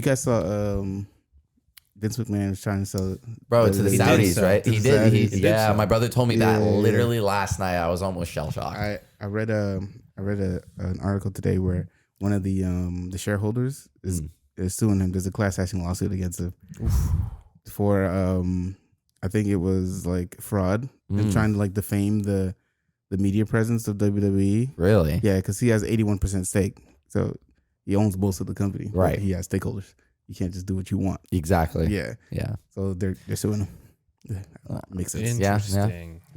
guys saw Vince McMahon was trying to sell it. Bro, to the Saudis, right? He did. Yeah, my brother told me that literally last night. I was almost shell shocked. I read an article today where one of the shareholders is suing him. There's a class action lawsuit against him for I think it was like fraud and trying to like defame the media presence of WWE. Really? Yeah, because he has 81% stake, so he owns most of the company. Right. He has stakeholders. You can't just do what you want. Exactly. Yeah. Yeah. So they're suing him. Yeah, makes sense. Yeah.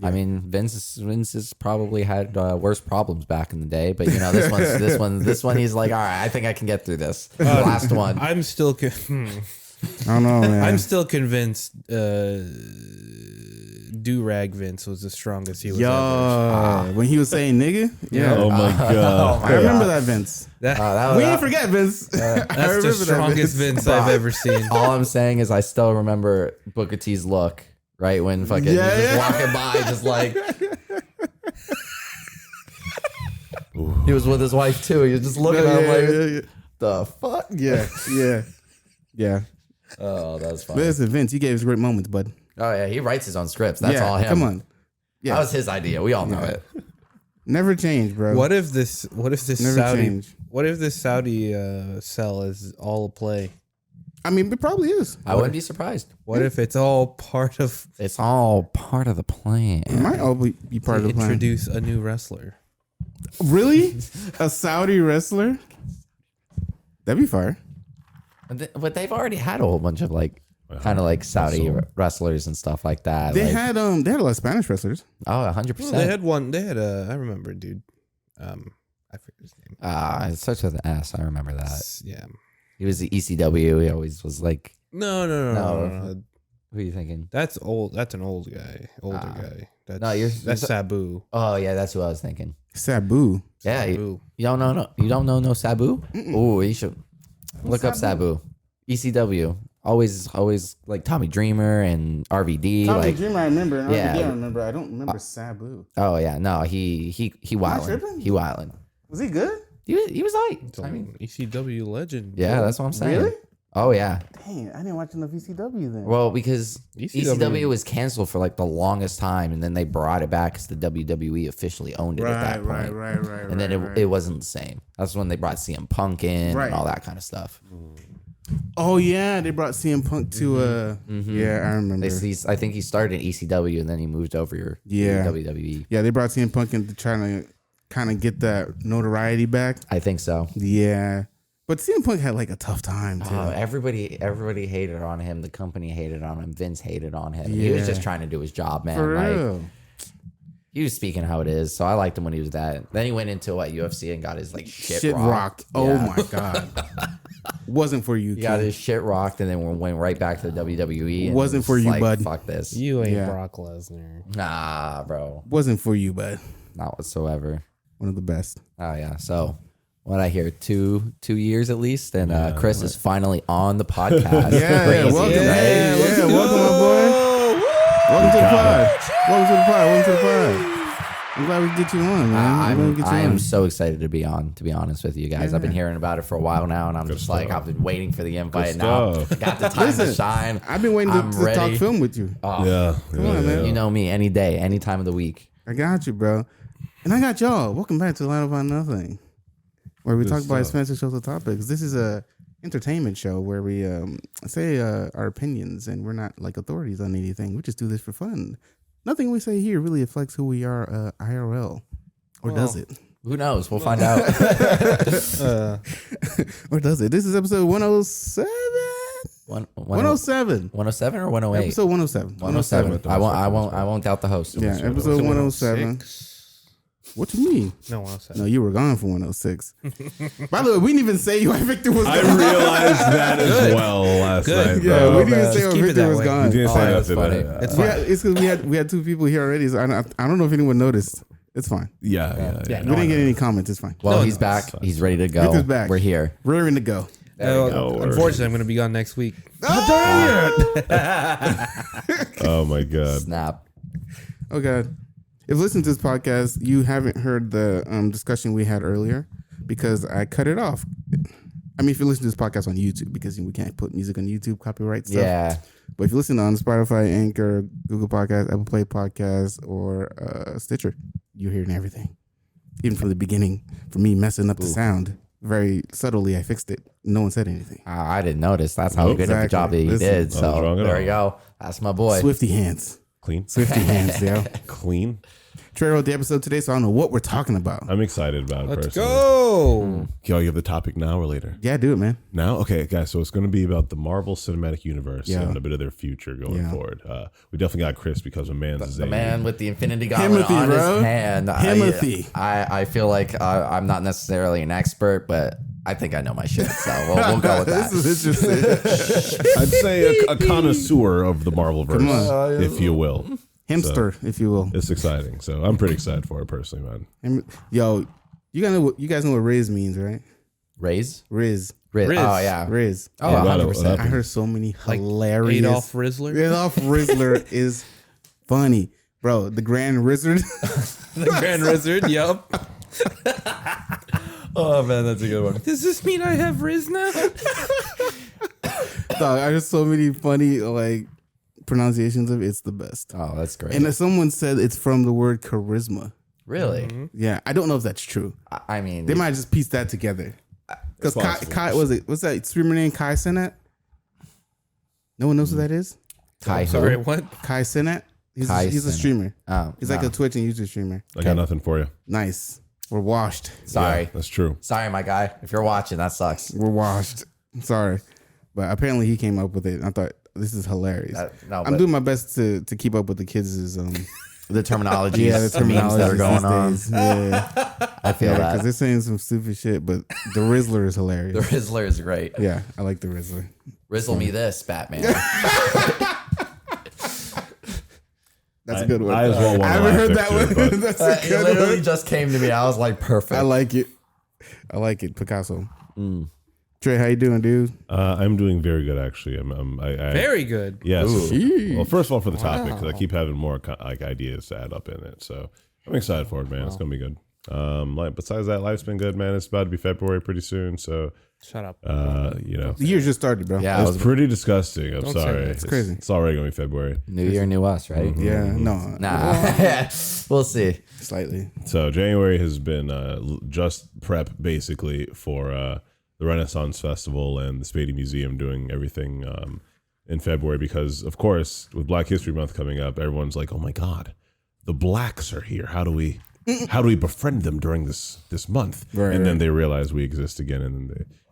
I mean, Vince has probably had worse problems back in the day, but you know, this one, he's like, all right, I think I can get through this. Last one. I'm still. I don't know, man. I'm still convinced. Do-rag Vince was the strongest he was ever. When he was saying nigga. Yeah. Oh my god. I remember that Vince. We didn't forget Vince. That's the strongest Vince I've ever seen. All I'm saying is I still remember Booker T's look, right? When fucking he's just walking by, just like he was with his wife too. He was just looking at him like, the fuck? Yeah. Oh, that's funny. Listen, Vince, you gave us great moments, bud. Oh yeah, he writes his own scripts. That's all him. Come on. Yeah. That was his idea. We all know it. Never change, bro. What if this Never Saudi change. What if this Saudi sell is all a play? I mean, it probably is. I wouldn't be surprised. What if it's all part of It's all part of the plan. It might all be part of the plan. introduce a new wrestler? Really? A Saudi wrestler? That'd be fire. But they've already had a whole bunch of like kind of like Saudi wrestlers and stuff like that. They like, had a lot of Spanish wrestlers. Oh, 100%. Well, they had one. They had a. I remember, dude. I forget his name. It's such an ass. I remember that. Yeah. He was the ECW. He always was like. No. Who are you thinking? That's old. That's an old guy. Older guy. That's Sabu. Oh yeah, that's who I was thinking. Sabu. Yeah, Sabu. you don't know. No, you don't know no Sabu. Oh, you should look up Sabu. ECW. Always like Tommy Dreamer and RVD. Tommy like, Dreamer, I remember. And yeah. RVD, I remember. I don't remember Sabu. Oh yeah, no, he wildin'. He wildin'. Was he good? He was like, I mean, ECW legend. yeah, that's what I'm saying. Really? Oh yeah. Dang, I didn't watch enough ECW then. Well, because ECW was canceled for like the longest time, and then they brought it back because the WWE officially owned it at that point. Right. And then it wasn't the same. That's when they brought CM Punk in and all that kind of stuff. Oh yeah, they brought CM Punk to yeah, I remember. I think he started in ECW and then he moved over to WWE. Yeah, they brought CM Punk in to try to kind of get that notoriety back. I think so. Yeah. But CM Punk had like a tough time too. Oh, everybody hated on him. The company hated on him. Vince hated on him. Yeah. He was just trying to do his job, man. For real. Like, he was speaking how it is, so I liked him when he was that. Then he went into UFC and got his like shit rocked. Oh my god. Wasn't for you. He got his shit rocked and then went right back to the WWE. And wasn't for you, like, bud. Fuck this. You ain't Brock Lesnar. Nah, bro. Wasn't for you, bud. Not whatsoever. One of the best. Oh yeah. So what I hear, 2 years at least, and Chris is finally on the podcast. Welcome, welcome, my boy. Welcome to the pod. Welcome to the pod. I'm glad we could get you on, man. I am so excited to be on, to be honest with you guys. I've been hearing about it for a while now, and I'm just like, I've been waiting for the invite. Now got the time to shine. I've been waiting to talk film with you. Oh, Come on, man. You know me, any day, any time of the week. I got you, bro. And I got y'all. Welcome back to Line About Nothing, where we talk about expensive social topics. This is a entertainment show where we say our opinions, and we're not like authorities on anything. We just do this for fun. Nothing we say here really reflects who we are IRL. Or does it? Who knows? We'll find out. Or does it? This is episode 107? 107. 107 or 108? Episode 107. 107. I won't doubt the host. Yeah, episode 107. What you mean? No, 107. No, you were gone for 106. By the way, we didn't even say why Victor was gone. I realized that as well last night. Yeah, bro. we didn't even say why Victor was gone. We didn't say that's nothing. funny. It's because we had 2 people here already. So I don't know if anyone noticed. It's fine. Yeah. We didn't get any comments. It's fine. Well, he's back. He's ready to go. Victor's back. We're here. We're in to go. Unfortunately, I'm going to be gone next week. Oh my god. Snap. Oh god. If you listen to this podcast, you haven't heard the discussion we had earlier because I cut it off. I mean, if you listen to this podcast on YouTube, because we can't put music on YouTube, copyright stuff. Yeah. But if you listen on Spotify, Anchor, Google Podcasts, Apple Play Podcasts, or Stitcher, you're hearing everything. Even from the beginning, for me messing up the sound, very subtly, I fixed it. No one said anything. I didn't notice. That's how good of a job that you did. So there you go. That's my boy. Swifty hands. Clean. Swifty hands, yeah. Clean. Trey wrote the episode today, so I don't know what we're talking about. I'm excited about it. Let's personally. go. Yo, you have the topic now or later? Yeah, do it, man. Now? Okay, guys, so it's going to be about the Marvel Cinematic Universe and a bit of their future going forward. We definitely got Chris because of the man with the Infinity Gauntlet on his hand. I feel like I'm not necessarily an expert, but I think I know my shit, so we'll go with that. This is interesting. I'd say a connoisseur of the Marvelverse, if you will. Hipster, if you will. It's exciting, so I'm pretty excited for it personally, man. Yo, you guys know what Riz means, right? Riz? Riz. Oh, yeah. Riz. Oh, 100%. I heard so many hilarious. Adolf Rizzler? Adolf Rizzler is funny. Bro, the Grand Wizard. The Grand Wizard, yup. Oh, man, that's a good one. Does this mean I have Riz now? Dog, I heard so many funny, pronunciations of it. It's the best. Oh, that's great. And someone said it's from the word charisma. Really? Mm-hmm. Yeah, I don't know if that's true. I mean, They might just piece that together. Because Kai, what's that streamer name? Kai Cenat? No one knows who that is? Kai who? Sorry, what? Kai Cenat? He's a Cenat. streamer. Oh, He's like a Twitch and YouTube streamer. I got nothing for you. Nice. We're washed. Sorry. Yeah, that's true. Sorry, my guy. If you're watching, that sucks. We're washed. Sorry. But apparently he came up with it. I thought, this is hilarious. I'm doing my best to keep up with the kids' the terminology, the terminology that are going on. Yeah, I feel that. because they're saying some stupid shit, but the Rizzler is hilarious. The Rizzler is great. Yeah, I like the Rizzler. Rizzle me this, Batman. That's a good one. I as well want I to haven't heard laugh that there, one. too, That's a It good literally one. just came to me. I was like, perfect. I like it. I like it. Picasso. Trey, how you doing, dude? I'm doing very good, actually. I Very good. Yes. Well, first of all, for the topic, because I keep having more ideas to add up in it. So I'm excited for it, man. It's gonna be good. Besides that, life's been good, man. It's about to be February pretty soon, so Shut up. The year just started, bro. Yeah, it's pretty disgusting. I'm sorry. that. It's crazy. It's already gonna be February. New year, new us, right? Yeah, no. Nah, we'll see. Slightly. So January has been just prep basically for the Renaissance Festival and the Spady Museum doing everything in February because, of course, with Black History Month coming up, everyone's like, "Oh my God, the blacks are here. How do we befriend them during this month?" Right, and then they realize we exist again, and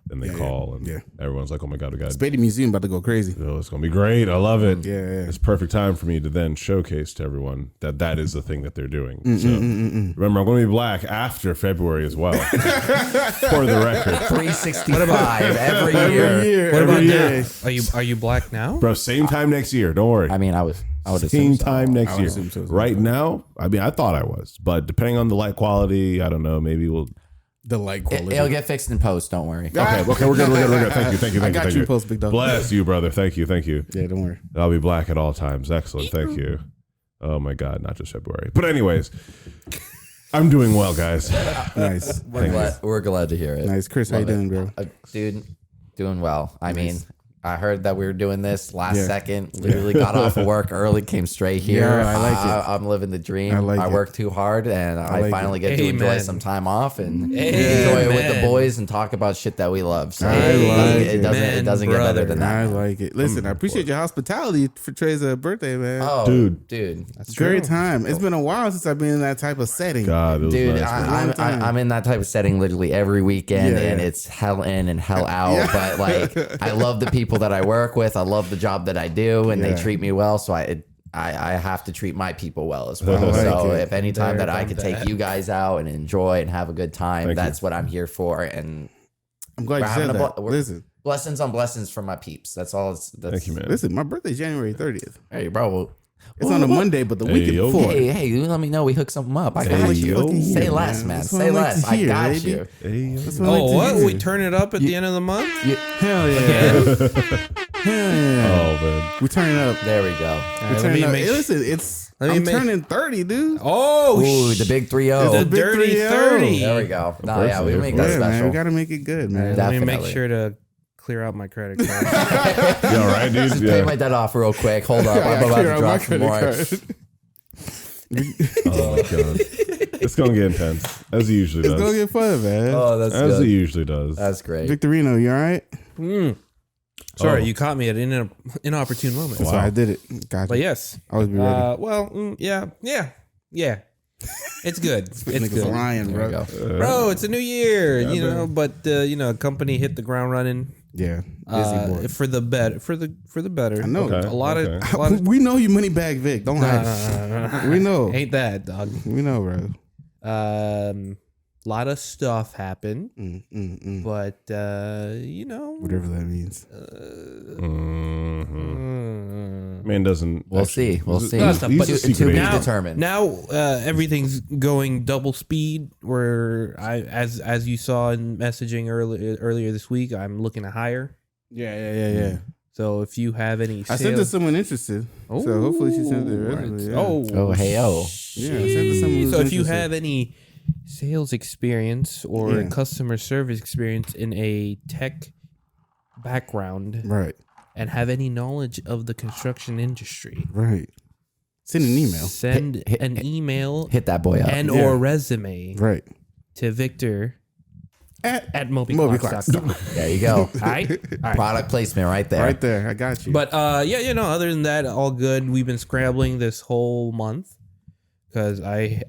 then they call, and yeah. everyone's like, "Oh my God, we got Spady Museum about to go crazy. Oh, it's gonna be great. I love it. Yeah. It's perfect time for me to then showcase to everyone that is the thing that they're doing. So remember, I'm going to be black after February as well. For the record, 365 every year. What about year. now? Are you black now? bro. Same time next year. Don't worry. I mean, I would Same assume so. time next year. assume so. Right now, I mean, I thought I was, but depending on the light quality, I don't know. Maybe we'll. The light quality. It'll get fixed in post. Don't worry. Okay, we're good. Thank you. I got you, post big dog. Bless you, brother. Thank you. Yeah, don't worry. I'll be black at all times. Excellent. Thank you. Oh my God, not just February. But anyways, I'm doing well, guys. Nice. We're glad to hear it. Nice. Chris, how you doing, bro? Dude, doing well. I mean, I heard that we were doing this last second. Literally got off of work early, came straight here. Yeah, I like it. I'm living the dream. I like it. work too hard, and I like finally it. get to enjoy Amen. some time off and enjoy Amen. it with the boys and talk about shit that we love. So I like it it. doesn't get better than that. I like it. Listen, I appreciate your hospitality for Trey's birthday, man. Oh, Dude. It's great time. It's been a while since I've been in that type of setting. God, it was Dude, nice, man. I'm in that type of setting literally every weekend, Yeah. and it's hell in and hell out. But like, I love the people that I work with. I love the job that I do, and Yeah. they treat me well. So I have to treat my people well as well. I like So it. if any time that I could take you guys out and enjoy and have a good time, Thank that's what I'm here for. And I'm glad we're you said having that. we're- Listen, blessings on blessings from my peeps. That's all. Thank you, man. listen. My birthday's January 30th. Hey, bro. It's on a Monday, but the weekend yo. before. Hey, you let me know. We hook something up. I got Hey, you. yo. Say Yeah, less, man. man. That's what Say I like less. to I hear, got baby. you. Hey, yo. That's what I like Oh, to what? hear. We turn it up at the end of the month? Hell yeah. Oh man. We turning up. There we go. We're turning up. Hey, listen, I'm turning 30, dude. Ooh, the big 3-0. The The big dirty 3-0. 30. There we go. No, yeah, we make that Yeah, man, special. we gotta make it good, man. Let me make Definitely. sure to clear out my credit card. Yeah, all right, dude. Just pay my debt off real quick. Hold up. I'm about to drop some more. Oh my god. It's gonna get intense. As it usually It's gonna does. get fun, man. Oh, that's As it good. usually does. That's great. Victorino, you all right? Sorry, Oh. you caught me at an inopportune moment. That's why I did it. Gotcha. But yes. Always be ready. Yeah. It's good. It's Niggas good. lying, There we bro. go. Bro, it's a new year, but company hit the ground running. Yeah, busy boy. For the better. I know. Okay. A lot Okay. of We know you money bag Vic. Don't hide it. We know. ain't that, dog. We know, bro. Lot of stuff happened, but Whatever that means. Man doesn't. We'll see. We'll see. No, stuff, He's but a To secret be agent. determined. now everything's going double speed. Where as you saw in messaging earlier this week, I'm looking to hire. Yeah. So if you have any, I sent to someone interested. So hopefully she sent it. right. Yeah. Oh, hey, oh. Yeah, I sent to someone who's So if you interested. have any sales experience or Yeah. customer service experience in a tech background Right. and have any knowledge of the construction industry, Right. Send an email. send an email Hit that boy up. and Yeah. or resume Right. to Victor At at MobyClocks. MobyClocks.com. There you go. All right? Product placement right there. right there. I got you. But other than that, all good. We've been scrambling this whole month because I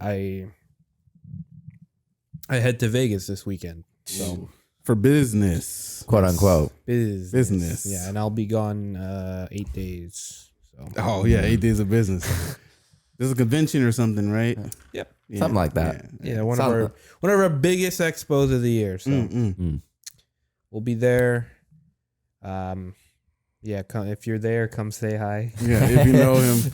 head to Vegas this weekend. So for business. Quote unquote. Business. Yeah, and I'll be gone 8 days. So Oh yeah, 8 days of business. There's a convention or something, right? yep. Yeah, Something like that. Yeah, one Sounds- of our biggest expos of the year. So we'll be there. If you're there, come say hi. Yeah, if you know him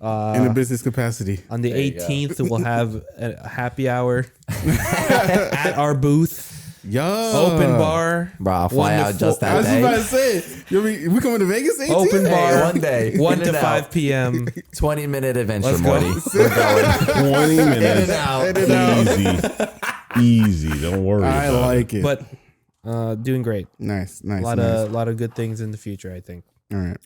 in a business capacity. On the There you go. 18th, we'll have a happy hour at our booth. Yo. Open bar. Bro, I'll fly 1 to out just 4 I that was just day. about to say, we coming to Vegas 18? Open Hey, bar. one day. 1 In to and 5 out. p.m. 20-minute adventure, Let's go. Morty. We're going. 20 In minutes. and out. Easy. Don't worry. I about like it. But doing great. Nice. A lot of good things in the future, I think. All right.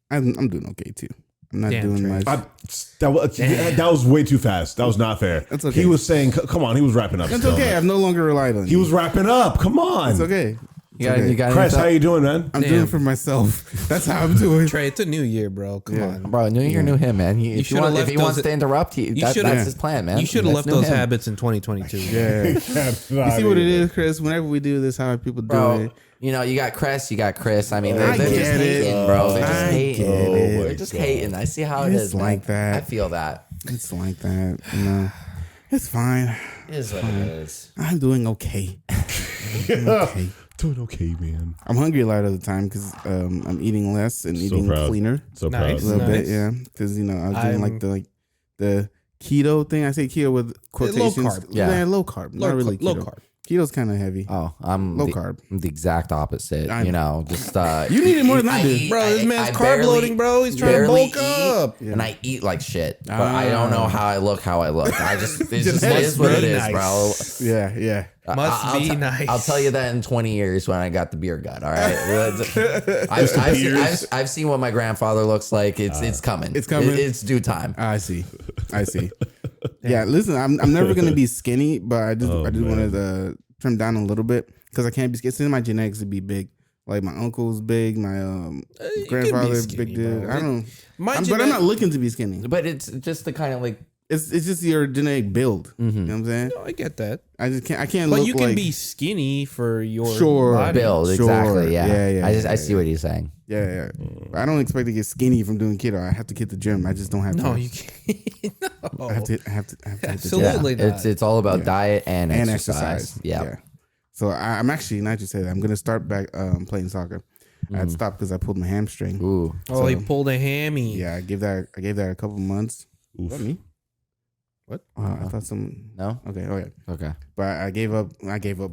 I'm doing okay too. I'm not Damn, doing Trey. much. that was way too fast. That was not fair. That's okay. He was saying, come on, he was wrapping up. That's still. okay. I've no longer relied on He you. was wrapping up. Come on. It's okay. You got Chris, how anything? you doing, man? I'm doing it for myself. That's how I'm doing. Trey, it's a new year, bro. Come Yeah. on. Bro, new year, new him, man. If should've left he wants those- to interrupt, that's should've- his plan, man. You should have That's left new those him. habits in 2022. Yeah. You see what it is, Chris? Whenever we do this, how people do Bro, it. you know, you got Chris, you got Chris. I mean, I they're just get it. hating, bro. They're just I hating. get it. They're just hating. I see how it It's is, man. like that. I feel that. It's like that. You know, it's fine. It is what it is. I'm doing okay. I'm okay. Doing okay, man. I'm hungry a lot of the time because I'm eating less and eating proud. cleaner So Nice. a little Nice. bit. Yeah, because I was doing I'm- the keto thing. I say keto with quotations. carb. Yeah. low carb. Not really keto. low carb. Keto's kind of heavy. Oh, I'm Low carb. I'm the exact opposite. I You know. know, just You need it more than I do. eat- Bro, this man's I carb barely- loading, bro. He's trying to barely bulk eat, up. and I eat like shit. But I don't know how I look. I just it's just Must is what it be is, nice. bro. Yeah. Must be nice. I'll tell you that in 20 years when I got the beer gut. All right, I've seen what my grandfather looks like. It's coming. It's coming? It's due time. I see. Yeah, listen, I'm never gonna be skinny, but I just want to trim down a little bit because I can't be. It's in my genetics to be big. Like my uncle's big, my can be grandfather skinny, big dude. bro. I don't. My but I'm genetic- not looking to be skinny. But it's just the kind of like It's just your genetic build. You know what I'm saying? No, I get that. I just can't. I can't. But look you can like, be skinny for your Sure. body. build. Sure. Exactly. Yeah. Yeah, I see what he's saying. Yeah. I don't expect to get skinny from doing keto. I have to hit the gym. I just don't have. No, to. you can't. No. I have to hit the gym. Absolutely Yeah. not. It's all about diet and And exercise. exercise. Yeah. So I'm actually not just say that. I'm gonna start back playing soccer. I had stopped because I pulled my hamstring. Ooh. Oh, he pulled a hammy. Yeah, I gave that a couple months. Oof. Was that me? What? I thought some. No. Okay. Okay. But I gave up.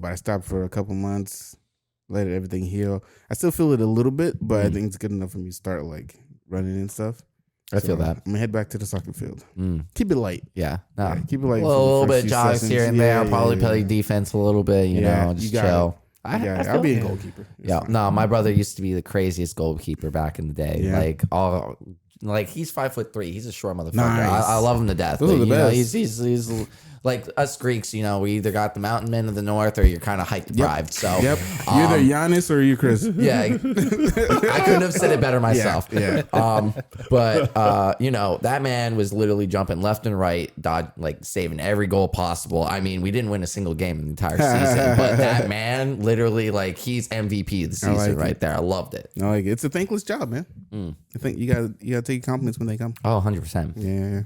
But I stopped for a couple months. let everything heal. I still feel it a little bit, but I think it's good enough for me to start like running and stuff. I feel that. I'm gonna head back to the soccer field. Keep it light. Yeah. No. Yeah, keep it light. A for the little first bit few jogs sessions. here and there. Probably play defense a little bit, you know, just you got chill. I'll be a goalkeeper. It's Yeah, fine. no, my brother used to be the craziest goalkeeper back in the day. Yeah. Like he's 5'3". He's a short motherfucker. Nice. I love him to death. Those But, are the you know, best. he's like us Greeks. You know, we either got the mountain men of the north, or you're kind of height deprived. So Yep. You're either Giannis or you Chris. yeah, I couldn't have said it better myself. Yeah. But you know, that man was literally jumping left and right, like saving every goal possible. I mean, we didn't win a single game in the entire season, but that man literally, like, he's MVP of the season right there. I loved it. No, like, it's a thankless job, man. I think you gotta take compliments when they come. Oh, 100%. Yeah.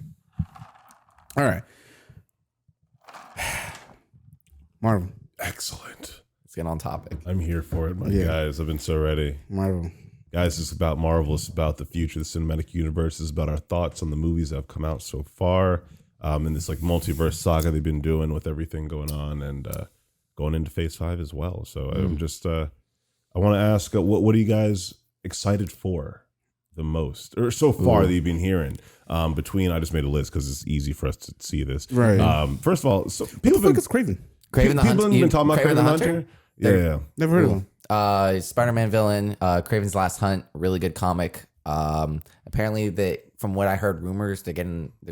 All right. Marvel. Excellent. Let's get on topic. I'm here for it, my Yeah. guys. I've been so ready. Marvel. Guys, it's about Marvel. It's about the future, the cinematic universe. It's about our thoughts on the movies that have come out so far. In this like multiverse saga they've been doing with everything going on, and going into Phase 5 as well. So I'm just, I want to ask, what are you guys excited for the most, or so far that you've been hearing? Between, I just made a list because it's easy for us to see this. Right. First of all, so Who people the fuck have is Kraven? Craven the Hunter. been talking about Kraven the Hunter. Yeah. Never heard of him. Spider-Man villain, Kraven's Last Hunt, really good comic. Apparently, from what I heard, rumors they're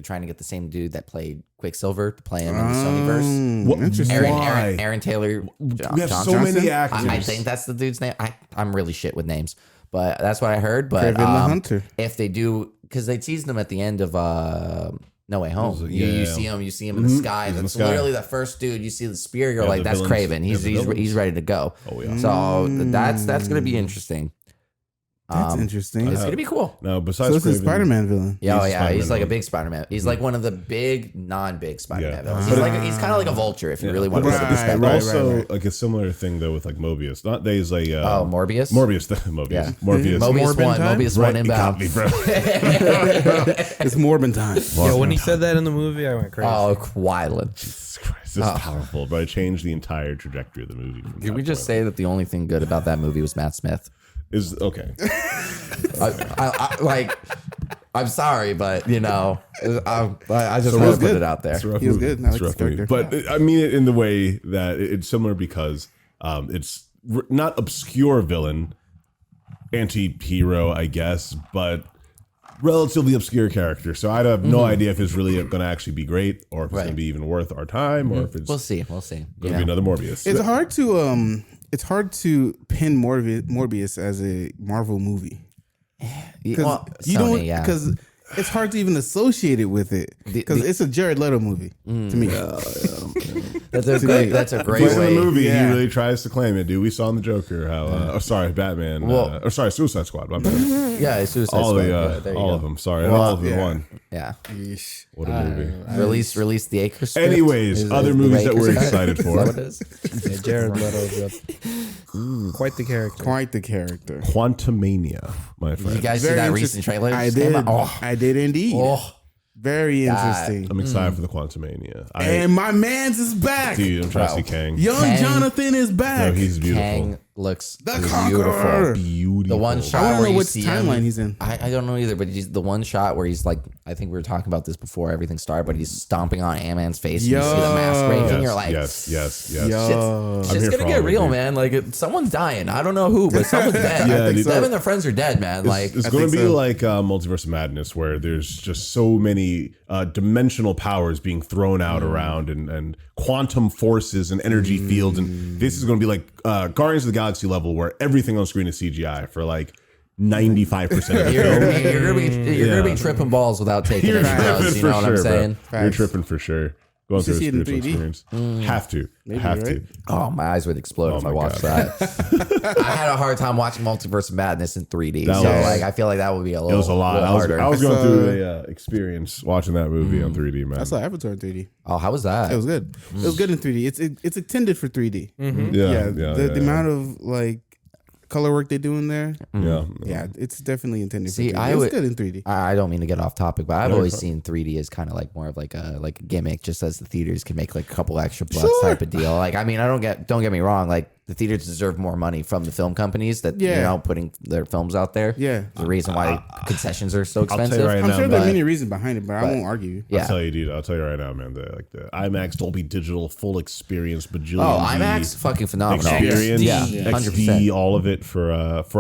trying to get the same dude that played Quicksilver to play him in the Sonyverse. What? Interesting. Why? Aaron Taylor. We have so Johnson? many actors. I think that's the dude's name. I'm really shit with names, but that's what I heard. But Kraven the Hunter. if they do, because they teased him at the end of No Way Home. Yeah. You see him in the sky. in the That's sky. literally the first dude. You see the spear. You're Yeah, like, the that's villains. Kraven. Yeah, the villains. He's ready to go. Oh yeah. So that's gonna be interesting. That's interesting. It's gonna be cool. No, besides So it's a Kraven, Spider-Man villain. Yeah, He's oh, yeah, Spider-Man he's like a villain. big Spider-Man. He's like one of the big, non-big Spider-Man Yeah. villains. But He's kind of like a vulture if you really want to Right, look at this. right. also like a similar thing though with like Mobius. Not that he's like Morbius. Mobius, Mobius, Yeah. Morbius. Mobius Morbin one. time? Mobius Right, one you inbound. caught me, bro. It's Morbin time. Yeah, when he said that in the movie, I went crazy. Oh, Quillen. Jesus Christ, this is powerful, but it changed the entire trajectory of the movie. From Did that we just point say that the only thing good about that movie was Matt Smith? on. Is okay? I'm sorry, but you know, I just So want it's to put good. it out there. It's a rough He was movie. good. I It's like a his rough movie. character. But I mean it in the way that it's similar because it's not obscure villain, anti-hero, I guess, but relatively obscure character. So I have no idea if it's really going to actually be great, or if it's Right. going to be even worth our time, or if it's We'll see. going to be another Morbius. It's hard to pin Morbius as a Marvel movie. Well, You Sony, don't yeah. because it's hard to even associate it with it because it's a Jared Leto movie to me. That's a great. That's a great But in way. the movie, Yeah. he really tries to claim it, dude. We saw in the Joker how, Batman, Well- Suicide Squad. My bad. Yeah, it's Suicide all Squad. the, Yeah, there you all go. of them. Sorry, all of them. yeah. One. Yeah. Yeesh. What a movie. Release the Acre script. Anyways, Is other the movies that Acre we're script? excited Is for. that what it is? Yeah, Jared Leto's quite the character. Quite the character. Quantumania, my friend. You guys see Very that interesting. recent trailer? I just came did. out? Oh, I did indeed. oh. Very God. interesting. I'm excited for the Quantumania. And my man's is back. Dude, I'm trying to see Kang. Young Kang. Jonathan is No, back. he's beautiful. Kang looks The beautiful. Conqueror. Beautiful. The one I shot want to where know you which see timeline him, he's in. I don't know either, but he's the one shot where he's like, I think we were talking about this before everything started, but he's stomping on Ant-Man's face. And you see the mask breaking. Yes, You're like, yes. Yo. shit's here gonna for get all of it, real, dude. man. Like someone's dying. I don't know who, but someone's dead. Yeah, I think dude. them and their friends are dead, man. Like It's I going to think be so. like Multiverse of Madness, where there's just so many dimensional powers being thrown out around, and quantum forces and energy fields, and this is going to be like Guardians of the Galaxy level, where everything on screen is CGI for like 95% of the film. you're gonna be tripping balls without taking any drugs. You know what I'm saying? Bro. You're tripping for sure. Going should through see a it in spiritual 3D. experience. Have to. Have to. right? Oh, my eyes would explode if I my watched God. that. I had a hard time watching Multiverse of Madness in 3D, That so was- like I feel like that would be a little. It was a lot. little harder. I was going saw- through a experience watching that movie on 3D, man. I saw Avatar in 3D. Oh, how was that? It was good. It was good in 3D. It's intended for 3D. The amount of like color work they do in there. Yeah, it's definitely intended See, for 3D. I It was would- good in 3D. I don't mean to get off topic, but I've always seen 3D as kind of like more of like a gimmick, just as the theaters can make like a couple extra bucks type of deal. Like, I mean, don't get me wrong, like the theaters deserve more money from the film companies that putting their films out there. Yeah, the reason why concessions are so expensive. I'll tell you right I'm now, sure there are many reasons behind it, but I won't argue. Yeah. I'll tell you, dude. I'll tell you right now, man. The IMAX Dolby Digital full experience bajillion. IMAX, fucking phenomenal. Experience, Yeah, XD, 100%. all of it for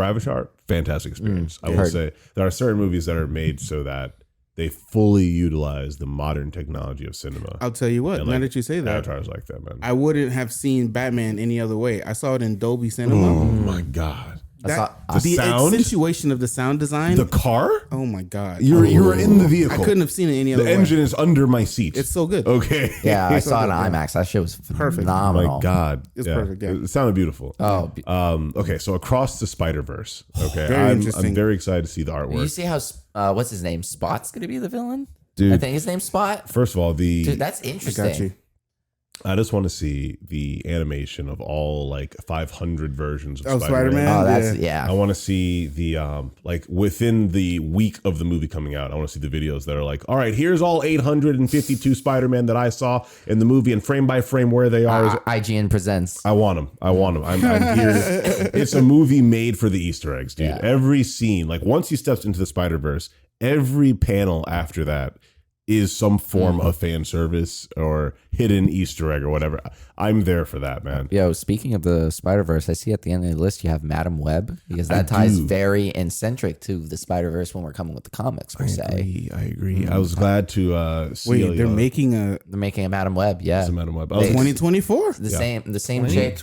Avatar. Fantastic experience. I will say there are certain movies that are made so that they fully utilize the modern technology of cinema. I'll tell you what. Now that you say that, Avatar's like that, man. I wouldn't have seen Batman any other way. I saw it in Dolby Cinema. Oh my god. The sound? accentuation of the sound design. The car? Oh my god! You're in the vehicle. I couldn't have seen it any other way. The engine is under my seat. It's so good. Okay. Yeah, I saw it on IMAX. That shit was Perfect. phenomenal. Oh my god. It's perfect, yeah. It sounded beautiful. Oh, Okay, so Across the Spider-Verse. Okay. Very I'm interesting. very excited to see the artwork. you see how what's his name? Spot's gonna be the villain. Dude. I think his name's Spot. First of all, Dude, that's I interesting. got you. I just want to see the animation of all like 500 versions of Oh, Spider-Man. Spider-Man? Oh, that's Yeah. I want to see the like within the week of the movie coming out. I want to see the videos that are like, all right, here's all 852 Spider-Man that I saw in the movie, and frame by frame where they are. IGN presents. I want them. I'm here. It's a movie made for the Easter eggs, dude. Yeah. Every scene, like once he steps into the Spider-Verse, every panel after that is some form of fan service or hidden Easter egg or whatever. I'm there for that, man. Yo, speaking of the Spider-Verse, I see at the end of the list you have Madam Web, because that ties very eccentric to the Spider-Verse when we're coming with the comics, per se. I agree. I was glad to see. Wait, they're making a They're making a Madam Web, yeah. Madam Web. 2024. The same chick,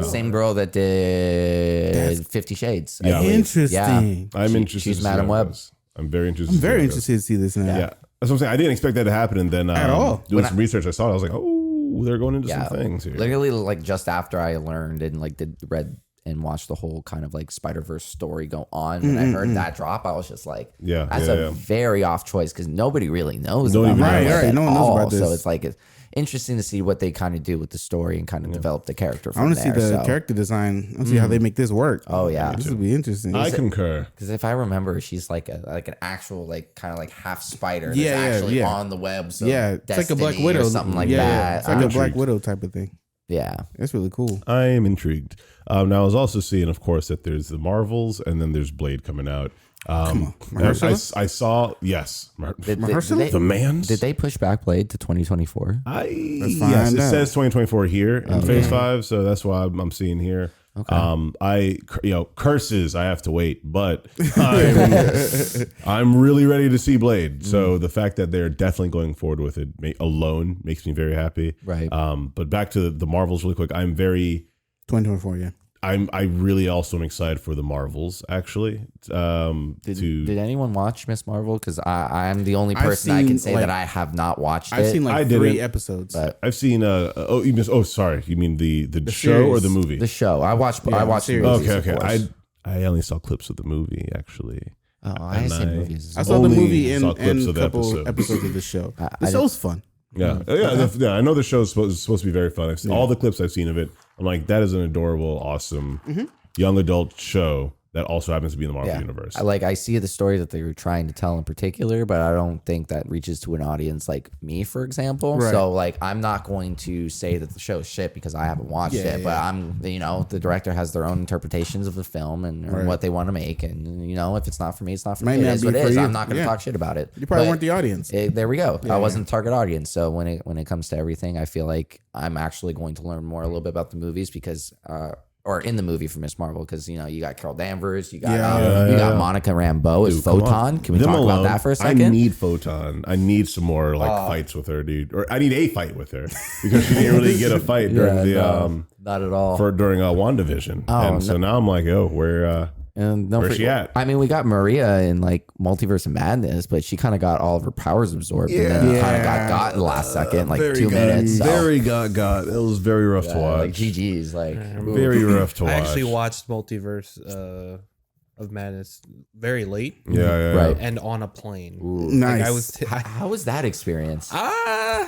same girl that did 50 Shades. Yeah. Interesting. I'm interested. She's to see Madam how it Web. goes. I'm very interested. I'm very to see interested to see this now. how it goes. Yeah, that's what I'm saying. I didn't expect that to happen, and then At all. doing some research, I saw it. I was like, oh, they're going into some things here. Literally, like just after I learned and like read and watched the whole kind of like Spider-Verse story go on, when I heard that drop, I was just like, that's a very off choice, because nobody really knows about Right, that right. No one knows all. about this. So it's interesting to see what they kind of do with the story and kind of develop the character from I want to see there. the character design. I want to see how they make this work. Oh, yeah. This would be interesting. I concur. Because if I remember, she's like an actual like kind of like half spider Yeah, that's actually yeah. on the web. So Yeah, it's like a Black Destiny Widow or something like yeah, that. It's like a Black Widow type of thing. Yeah. That's really cool. I am intrigued. Now I was also seeing, of course, that there's the Marvels and then there's Blade coming out. Mahershala? I saw, yes, Mahershala? the man's. Did they push back Blade to 2024? Yes, find it out. says 2024 here in Phase 5, so that's why I'm seeing here. Okay. Curses. I have to wait, but I'm really ready to see Blade. So the fact that they're definitely going forward with it alone makes me very happy. Right. But back to the Marvels really quick. I'm very 2024, yeah. I really also am excited for the Marvels, actually. Did anyone watch Miss Marvel? Because I'm the only I've person I can seen, say like- that I have not watched I've it. seen like I 3 didn't. episodes. I've seen sorry, you mean the show or series. the movie? The show. I watched Yeah, the series. movies, Okay. of course. I only saw clips of the movie, actually. Oh, I have seen movies. I saw the Only movie saw and clips a of the couple episodes of the show. The show's fun. Yeah, I know the show is supposed to be very fun. I've seen all the clips I've seen of it. I'm like, that is an adorable, awesome young adult show that also happens to be in the Marvel universe. I see the story that they were trying to tell in particular, but I don't think that reaches to an audience like me, for example. Right. So like, I'm not going to say that the show is shit because I haven't watched it, but I'm, the director has their own interpretations of the film and what they want to make. And if it's not for me, it's not for Might me. It not is be what it for is. you. I'm not going to Yeah. talk shit about it. You probably But weren't the audience. there we go. I wasn't the target audience. So when it comes to everything, I feel like I'm actually going to learn more a little bit about the movies because, or in the movie for Miss Marvel, because you got Carol Danvers, you got got Monica Rambeau as Photon. Can we talk about that for a second? I need Photon. I need some more fights with her, dude. Or I need a fight with her because she didn't really get a fight during not at all. during WandaVision. So now I'm like, where's she at? I mean, we got Maria in like Multiverse of Madness, but she kind of got all of her powers absorbed and then kind of got in the last second, like 2 minutes. So. Very got. It was very rough to watch. Like GG's, like very rough to watch. I actually watched Multiverse of Madness very late. Yeah. Right. And on a plane. Nice. Like I was. how was that experience? I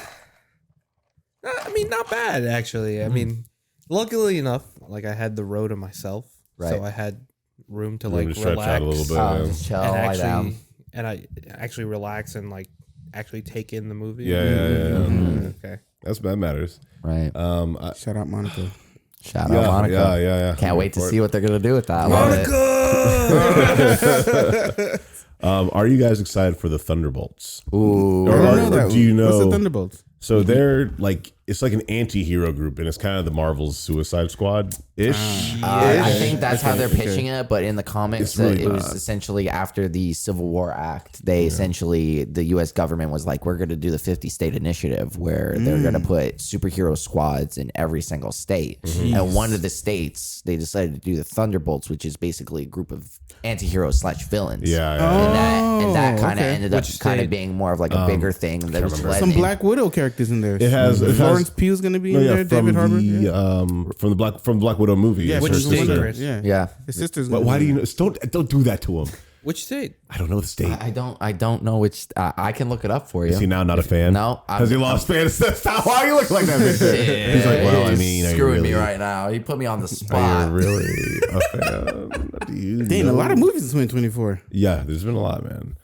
mean, not bad actually. I mean, luckily enough, like I had the row to myself, Right. so I had room to Room like to stretch relax out a little bit. Yeah. Just chill, and lie down. actually, and I actually relax and like actually take in the movie. Yeah. Okay. That matters. Right. Shout out Monica. Shout out Monica. Yeah. Can't wait to see what they're gonna do with that. I love it. Are you guys excited for the Thunderbolts? Ooh. Or do you know? What's the Thunderbolts? So they're like, it's like an anti-hero group, and it's kind of the Marvel's Suicide Squad ish. I think that's how they're pitching it, but in the comics, It's really it was not. essentially after the Civil War Act. They essentially, the U.S. government was like, we're going to do the 50-state initiative where they're going to put superhero squads in every single state. And one of the states, they decided to do the Thunderbolts, which is basically a group of anti-heroes / villains. Yeah. And that kind of okay. ended up kind of being more of like a bigger thing. That was led Some in- Black Widow characters in there. It has Florence Pugh's going to be in there. David Harbour. from the Black Widow movie. Yeah, It's Which her state, sister. Chris? Yeah. His sister's. But why do you know? Don't do that to him. Which state? I don't know the state. I don't know which. I can look it up for you. Is he now not a fan? No, Has he lost fans? That's not why you look like that. Yeah, He's like, well, you're I just mean, are you screwing really, me right now. He put me on the Are spot. you really a fan? Do you Dang, a know? lot of movies in 2024. Yeah, there's been a lot, man.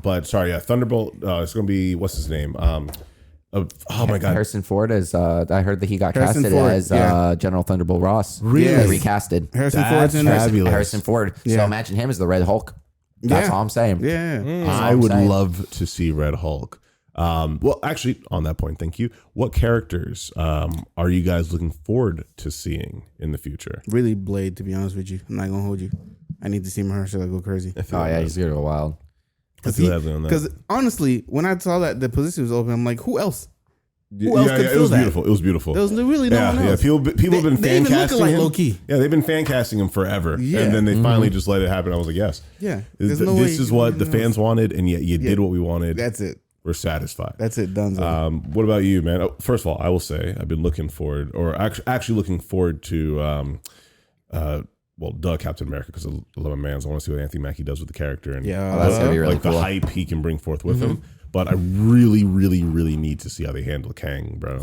But sorry, Thunderbolt. It's gonna be what's his name? Oh my god, Harrison Ford is. I heard that he got Harrison casted Ford, as yeah. General Thunderbolt Ross. Really? They recasted Harrison That's Ford's in there. fabulous. Harrison Ford. So Yeah. imagine him as the Red Hulk. That's Yeah. all I'm saying. Yeah. That's all I I'm would saying. love to see Red Hulk. Well, actually, on that point, thank you. What characters are you guys looking forward to seeing in the future? Really Blade, to be honest with you. I'm not going to hold you. I need to see Mahershala go crazy. Oh yeah, he's gonna go wild. Because honestly, when I saw that the position was open, I'm like, who else? Who else could it fill was that? beautiful. It was beautiful. There was really no one else. People have been They fan even look casting alike him. low-key. Yeah, they've been fan casting him forever, Yeah. and then they finally just let it happen. I was like, yes, Yeah. this There's no way is what the anyone fans wanted, and yet you did what we wanted. That's it. We're satisfied. That's it. Done. What about you, man? Oh, first of all, I will say I've been looking forward, or actually looking forward to, Captain America, because I love my man. So I want to see what Anthony Mackie does with the character, and Yeah. That's gonna be really like cool. the hype he can bring forth with him. But I really, really, really need to see how they handle Kang, bro.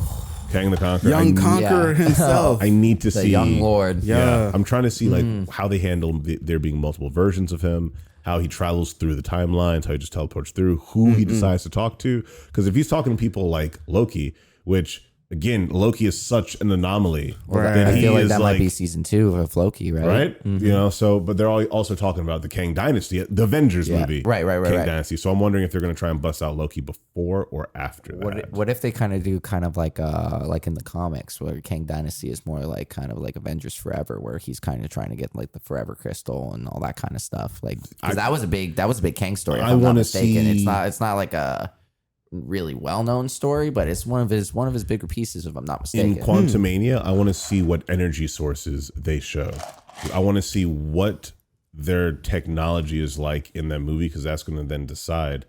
Kang the Conqueror. Young Conqueror Yeah. himself. I need to The see young lord. Yeah. I'm trying to see like how they handle there being multiple versions of him, how he travels through the timelines, how he just teleports through, who he decides to talk to. Because if he's talking to people like Loki, which again, Loki is such an anomaly. Right. that I he feel like is that might be season 2 of Loki, right? right. You know, so but they're also talking about the Kang dynasty, the Avengers movie, Right, Kang dynasty. So I'm wondering if they're going to try and bust out Loki before or after that. What if they kind of do kind of like in the comics where Kang Dynasty is more like kind of like Avengers Forever, where he's kind of trying to get like the Forever Crystal and all that kind of stuff. Like, because that was a big Kang story. If I I'm not wanna mistaken. see- It's not like a really well known story, but it's one of his bigger pieces. If I'm not In mistaken. Quantumania, I want to see what energy sources they show. I want to see what their technology is like in that movie, because that's going to then decide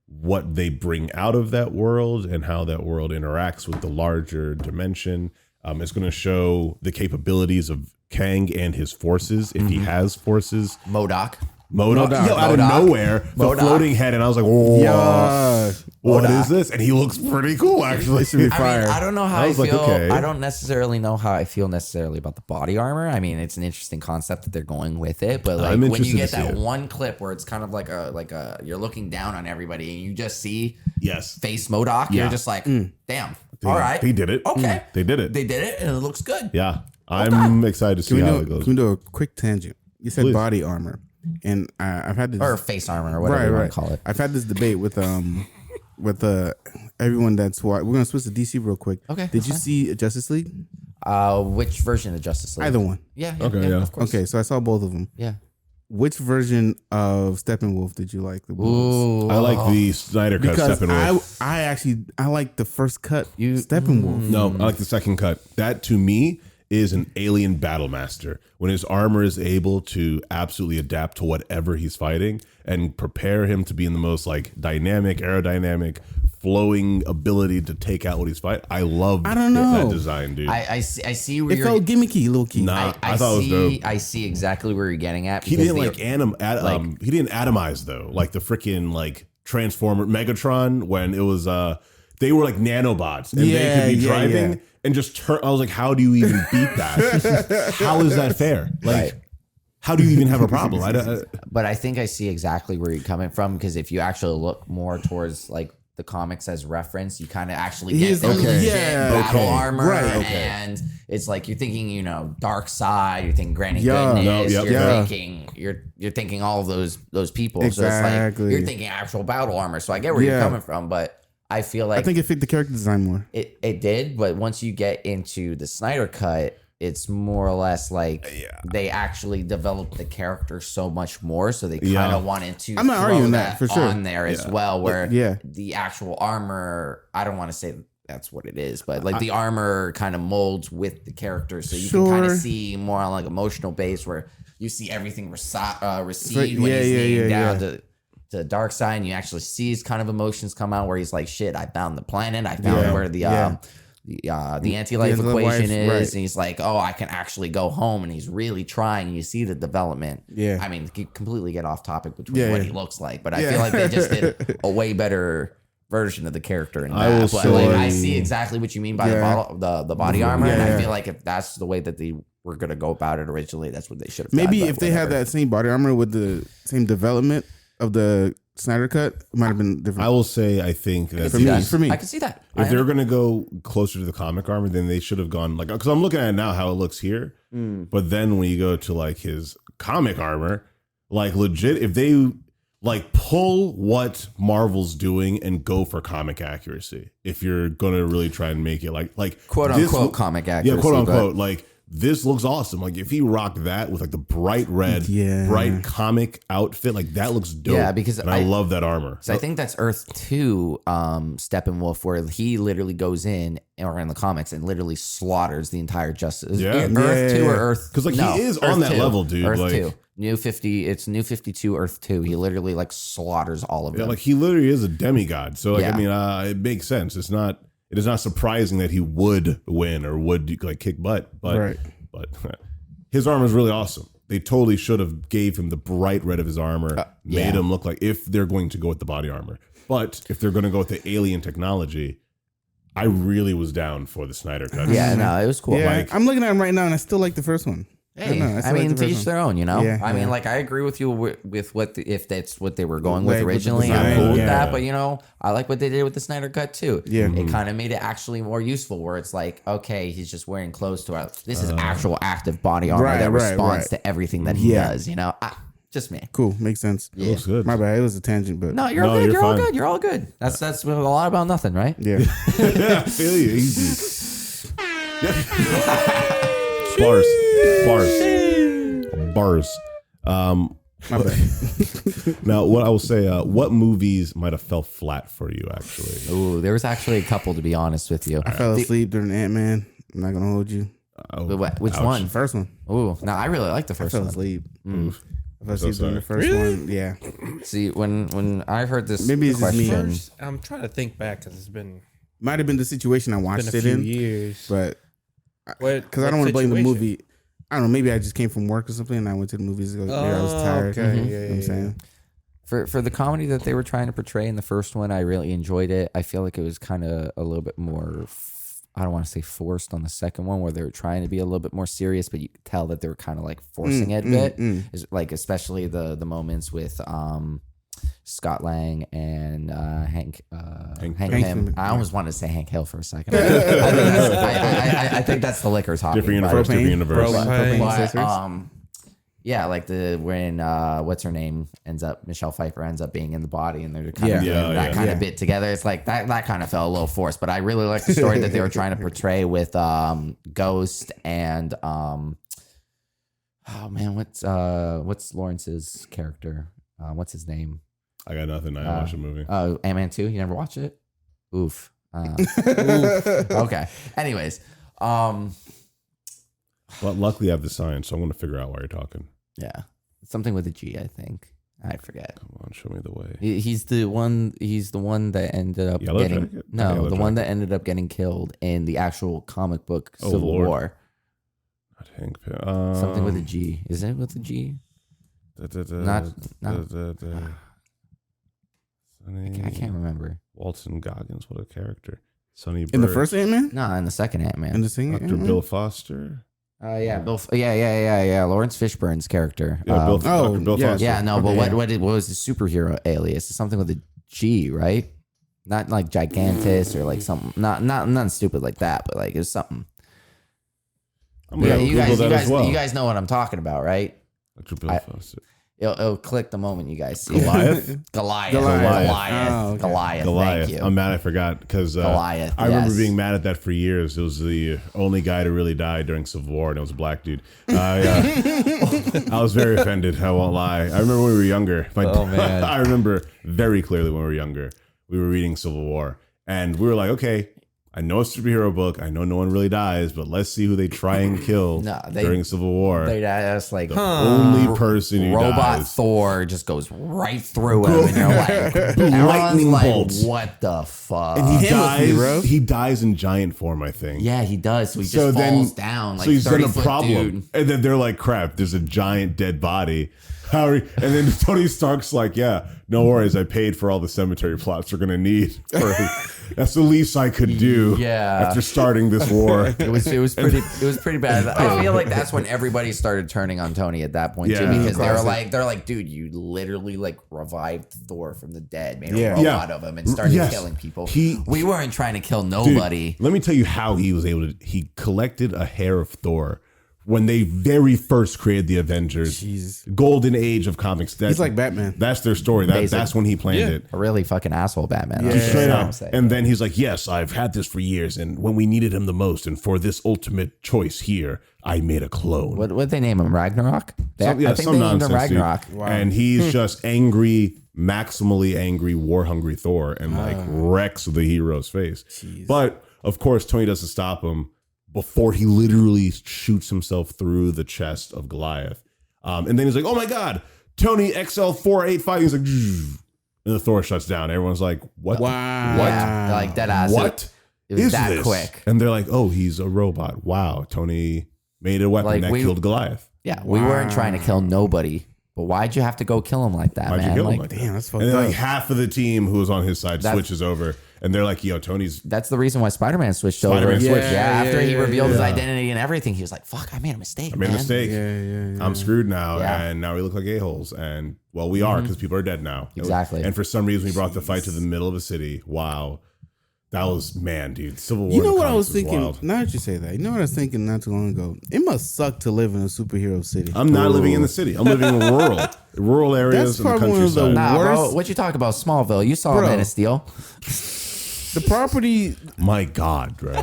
what they bring out of that world and how that world interacts with the larger dimension. It's going to show the capabilities of Kang and his forces, if he has forces. MODOK. MODOK, out of MODOK. nowhere, the MODOK. floating head, and I was like, "Whoa, Yeah. what is this?" And he looks pretty cool, actually. Should be fire. I mean, I don't know how I I was feel. like, okay. I don't necessarily know how I feel necessarily about the body armor. I mean, it's an interesting concept that they're going with it, but like I'm when you interested get to see that it. one clip where it's kind of like a you're looking down on everybody and you just see Yes, face MODOK, Yeah. you're just like, damn. All right, they did it. Okay, They did it. They did it, and it looks good. Yeah, I'm excited to see how it Can goes. we do a quick tangent? You said Please. body armor, and I've had this Or face armor, or whatever you want to call it. I've had this debate with everyone that's we're gonna switch to DC real quick. Okay, Did that's you fine. see Justice League? Which version of Justice League? Either one. Yeah. Okay, yeah. Of course. Okay, so I saw both of them. Yeah. Which version of Steppenwolf did you like the most? Ooh. I like the Snyder cut Because Steppenwolf. I like the first cut Steppenwolf. No, I like the second cut. That to me is an alien battle master. When his armor is able to absolutely adapt to whatever he's fighting and prepare him to be in the most like dynamic, aerodynamic, flowing ability to take out what he's fighting. I love I don't know. that design, dude. I see where It you're. felt gimmicky, low key. Nah. I thought it was see. dope. I see exactly where you're getting at. He because didn't they- he didn't atomize though, like the freaking like Transformer Megatron when it was they were like nanobots and they could be driving and just turn. I was like, how do you even beat that? How is that fair? Like, Right. how do you even have a problem? But I think I see exactly where you're coming from, because if you actually look more towards like the comics as reference, you kind of actually He's- get the legit yeah, battle okay. armor, Right, okay. and it's like you're thinking, you know, Dark Side, you're thinking Granny Yeah. Goodness, No, yep. you're Yeah. thinking you're thinking all of those people. So it's Exactly. like you're thinking actual battle armor. So I get where you're Yeah. coming from, but I feel like I think it fit the character design more. it did, but once you get into the Snyder cut, it's more or less like they actually developed the character so much more, so they kind of wanted to I'm not throw arguing that, for sure. on there as well, where Yeah. the actual armor, I don't want to say that's what it is, but like the armor kind of molds with the character, so you can kind of Sure. see more on like emotional base where you see everything recede when yeah, he's yeah, leaning yeah, down yeah. to the dark side, and you actually see his kind of emotions come out where he's like, shit, I found the planet, I found Yeah. where the Yeah. the anti-life The equation life, is, right. and he's like, oh, I can actually go home, and he's really trying. You see the development. Yeah. I mean, you completely get off topic between Yeah, what yeah. he looks like, but I Yeah. feel like they just did a way better version of the character in I that. will But like, I say- see exactly what you mean by Yeah. the body armor, and Yeah. I feel like if that's the way that they were gonna go about it originally, that's what they should have. Maybe done, if but they had whatever. that same body armor with the same development of the Snyder cut, it might have been different. I will say, I think that For me, That- for me. I can see that. if they're going to go closer to the comic armor, then they should have gone like, because I'm looking at it now how it looks here, but then when you go to like his comic armor, like legit, if they like pull what Marvel's doing and go for comic accuracy, if you're going to really try and make it like quote this unquote lo- comic accuracy. yeah, quote but- unquote, like this looks awesome. Like if he rocked that with like the bright red, Yeah. bright comic outfit, like that looks dope. Yeah, because and I love that armor. So I think that's Earth 2 Steppenwolf, where he literally goes in, or in the comics, and literally slaughters the entire Justice. Yeah. Earth 2 Yeah. or Earth... 'Cause, like, he is Earth on that 2. level, dude, Earth like- 2. It's New 52, Earth 2. He literally like slaughters all of Yeah, them. like he literally is a demigod. So like Yeah. I mean, it makes sense. It is not surprising that he would win or would like kick butt. But Right. but his armor is really awesome. They totally should have gave him the bright red of his armor, made yeah. him look like, if they're going to go with the body armor. But if they're going to go with the alien technology, I really was down for the Snyder cut. yeah, no, it was cool. yeah, Like, I'm looking at him right now, and I still like the first one. hey, don't know, I still like mean, the to first each one. their own, you know? Yeah, I mean, yeah. like, I agree with you with what if that's what they were going with Like, with the originally. I'm design, cool with yeah. that, but you know, I like what they did with the Snyder cut too. Yeah. It kind of made it actually more useful, where it's like, okay, he's just wearing clothes to our. This is actual active body armor Right, that right, responds right. to everything that he Yeah. does. You know, just me. Cool, makes sense. It looks good. My bad, it was a tangent, but No, you're No, good. you're You're all fine. good. You're all good. That's a lot about nothing, right? yeah. I feel you. Easy. Bars. My bad. Now, what I will say, what movies might have fell flat for you, actually? Ooh, there was actually a couple, to be honest with you. I fell asleep during Ant-Man. I'm not gonna hold you. Which Ouch. one? First one, Ooh, no, I really like the I first fell one. asleep. Oof. I fell asleep during the first one. Yeah, See, when I heard this Maybe it's just me. question, I'm trying to think back because it's been might have been the situation I been watched a it few in, years. but because I What don't want to blame the situation? movie. I don't know. Maybe I just came from work or something, and I went to the movies. Maybe I was Oh, tired. okay. You know Yeah, what I'm yeah, saying? for the comedy that they were trying to portray in the first one, I really enjoyed it. I feel like it was kind of a little bit more. I don't want to say forced on the second one, where they were trying to be a little bit more serious, but you could tell that they were kind of like forcing it a bit. Is like especially the moments with Scott Lang and Hank Hank Pym. Pym. I almost wanted to say Hank Hill for a second. I think that's the liquor talking. Different but- universe, different Propane. universe. Propane. but, Accessories? yeah, like when what's her name Michelle Pfeiffer ends up being in the body, and they're kind of Yeah. doing Yeah, that yeah. kind of Yeah. bit together. It's like that kind of felt a little forced, but I really like the story that they were trying to portray with Ghost and oh man, what's Lawrence's character? What's his name? I got nothing. I watched the movie. Oh, Ant-Man 2. You never watch it? Oof. Oof. Okay. Anyways, But luckily, I have the science, so I'm going to figure out why you're talking. yeah, something with a G, I think. I forget. Come on, show me the way. He's the one. He's the one that ended up Yellow getting Jacket? no, Yellow the one Jacket. that ended up getting killed in the actual comic book Oh, Civil Lord. War. Not Hank Pym. Something with a G. Is it with a G? Not- I can't remember. Walton Goggins, what a character. Sonny In the Burch, first Ant-Man, No, in the second in Ant-Man. the singing, Dr. Bill Foster. Yeah, yeah. Lawrence Fishburne's character. Yeah, Bill, oh, Dr. Bill yeah. Foster. Yeah, no, but Okay, what was the superhero alias? It's something with a G, right? Not like gigantus or like something. Not stupid like that, but like it was something. I'm gonna You Google that as well. guys know what I'm talking about, right? It'll click the moment you guys see Goliath? it. Goliath. Oh, okay. Thank you. I'm mad I forgot because Goliath, I remember yes. being mad at that for years. It was the only guy to really die during Civil War, and it was a black dude. I was very offended. I won't lie. I remember when we were younger. Man. I remember very clearly when we were younger. We were reading Civil War, and we were like, okay, I know it's a superhero book. I know no one really dies, but let's see who they try and kill during Civil War. That's like the only person who robot dies. Thor just goes right through him, and you're like, everyone's lightning like, bolts. what the fuck? And he dies in giant form, I think. Yeah, he does. So he just falls down like so he's 30 got a foot problem. dude. And then they're like, crap, there's a giant dead body. And then Tony Stark's like, yeah, no worries. I paid for all the cemetery plots we're going to need. That's the least I could do after starting this war. It was pretty bad. I feel like that's when everybody started turning on Tony at that point too, because they're like, dude, you literally like revived Thor from the dead, made a robot of him, and started killing people. We weren't trying to kill nobody. Dude, let me tell you how he was able to. He collected a hair of Thor when they very first created the Avengers. Golden age of comics. He's like Batman. That's their story. That's when he planned it. A really fucking asshole Batman. Straight up. And then he's like, yes, I've had this for years, and when we needed him the most, and for this ultimate choice here, I made a clone. What they name him? Ragnarok? I think some they named nonsense, him Ragnarok. Wow. And he's just maximally angry, war-hungry Thor, and like wrecks the hero's face. But of course, Tony doesn't stop him before he literally shoots himself through the chest of Goliath. And then he's like, oh my God, Tony XL485. He's like, and the Thor shuts down. Everyone's like, what? Wow. What? Yeah, like dead ass. What it was is that this? quick. And they're like, oh, he's a robot. Wow. Tony made a weapon that killed Goliath. Yeah, we weren't trying to kill nobody. But why'd you have to go kill him like that, Why'd man? you kill him like, like damn, that? that's fucked And then up. like half of the team who was on his side switches over. And they're like, yo, Tony's... That's the reason why Spider-Man switched over. Switched. After he revealed his identity and everything, he was like, fuck, I made a mistake, Yeah. I'm screwed now. Yeah. And now we look like a-holes. And, well, we are because people are dead now. Exactly. And for some reason, we brought the fight to the middle of a city. Wow. That was, man, dude. Civil War. You know in the what I was comics thinking? wild. Now that you say that, you know what I was thinking not too long ago? It must suck to live in a superhero city. I'm not living in the city. I'm living in rural areas That's in the probably one of the countryside. Nah, bro, worst. what you talk about Smallville? You saw Bro. Man of Steel. The property. My God, bro.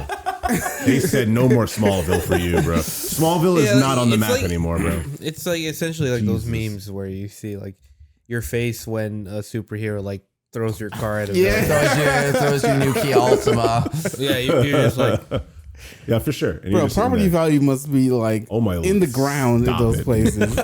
They said no more Smallville for you, bro. Smallville is not on the map anymore, bro. It's like essentially like those memes where you see like your face when a superhero like throws your car at a building. Throws your new Kia Altima. Yeah, you're just like, Yeah, for sure. And Bro, you're just sitting property there, value must be like Oh my in the Lord, ground in stop those it. places.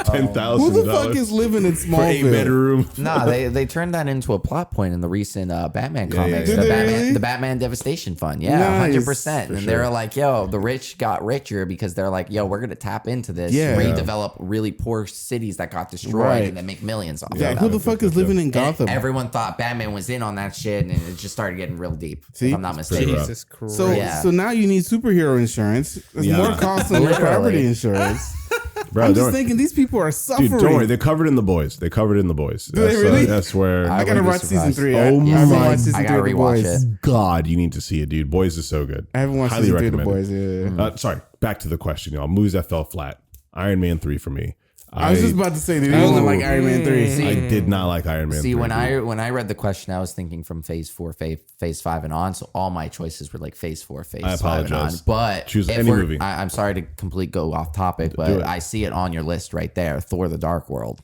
$10,000 Who the fuck is living in for 8 Smallville? bedroom. Nah, they turned that into a plot point in the recent Batman comics. yeah. Did The they Batman, really? the Batman Devastation Fund. Yeah, Nice. 100%. And they were like, yo, the rich got richer because they're like, yo, we're going to tap into this, Yeah. redevelop really poor cities that got destroyed Right. and then make millions off Yeah, of who them. the fuck is living in And Gotham? everyone thought Batman was in on that shit, and it just started getting real deep. See? If I'm not pretty mistaken. rough. Jesus Christ. So, Yeah. so now you need superhero insurance. It's more cost than your Literally. property insurance. Bro, I'm don't- just thinking these people are suffering. Dude, don't worry. They're covered in The Boys. They covered in The Boys. Do they really? That's where... I gotta wouldn't be watch season surprised. 3. Oh I haven't my- watched season I gotta 3 of The rewatch Boys. it. God, you need to see it, dude. Boys is so good. I haven't watched Highly season 3 of The recommend Boys. it. Sorry, back to the question, y'all. Movies that fell flat. Iron Man 3 for me. I was just about to say that you only like Iron Man 3. I did not like Iron Man 3. See, when dude. I read the question, I was thinking from phase 4, phase 5 and on. So all my choices were like phase 4, phase 5 and on. apologize. But Choose if any we're- movie. I'm sorry to go off topic, Do but it. I see it on your list right there. Thor: The Dark World.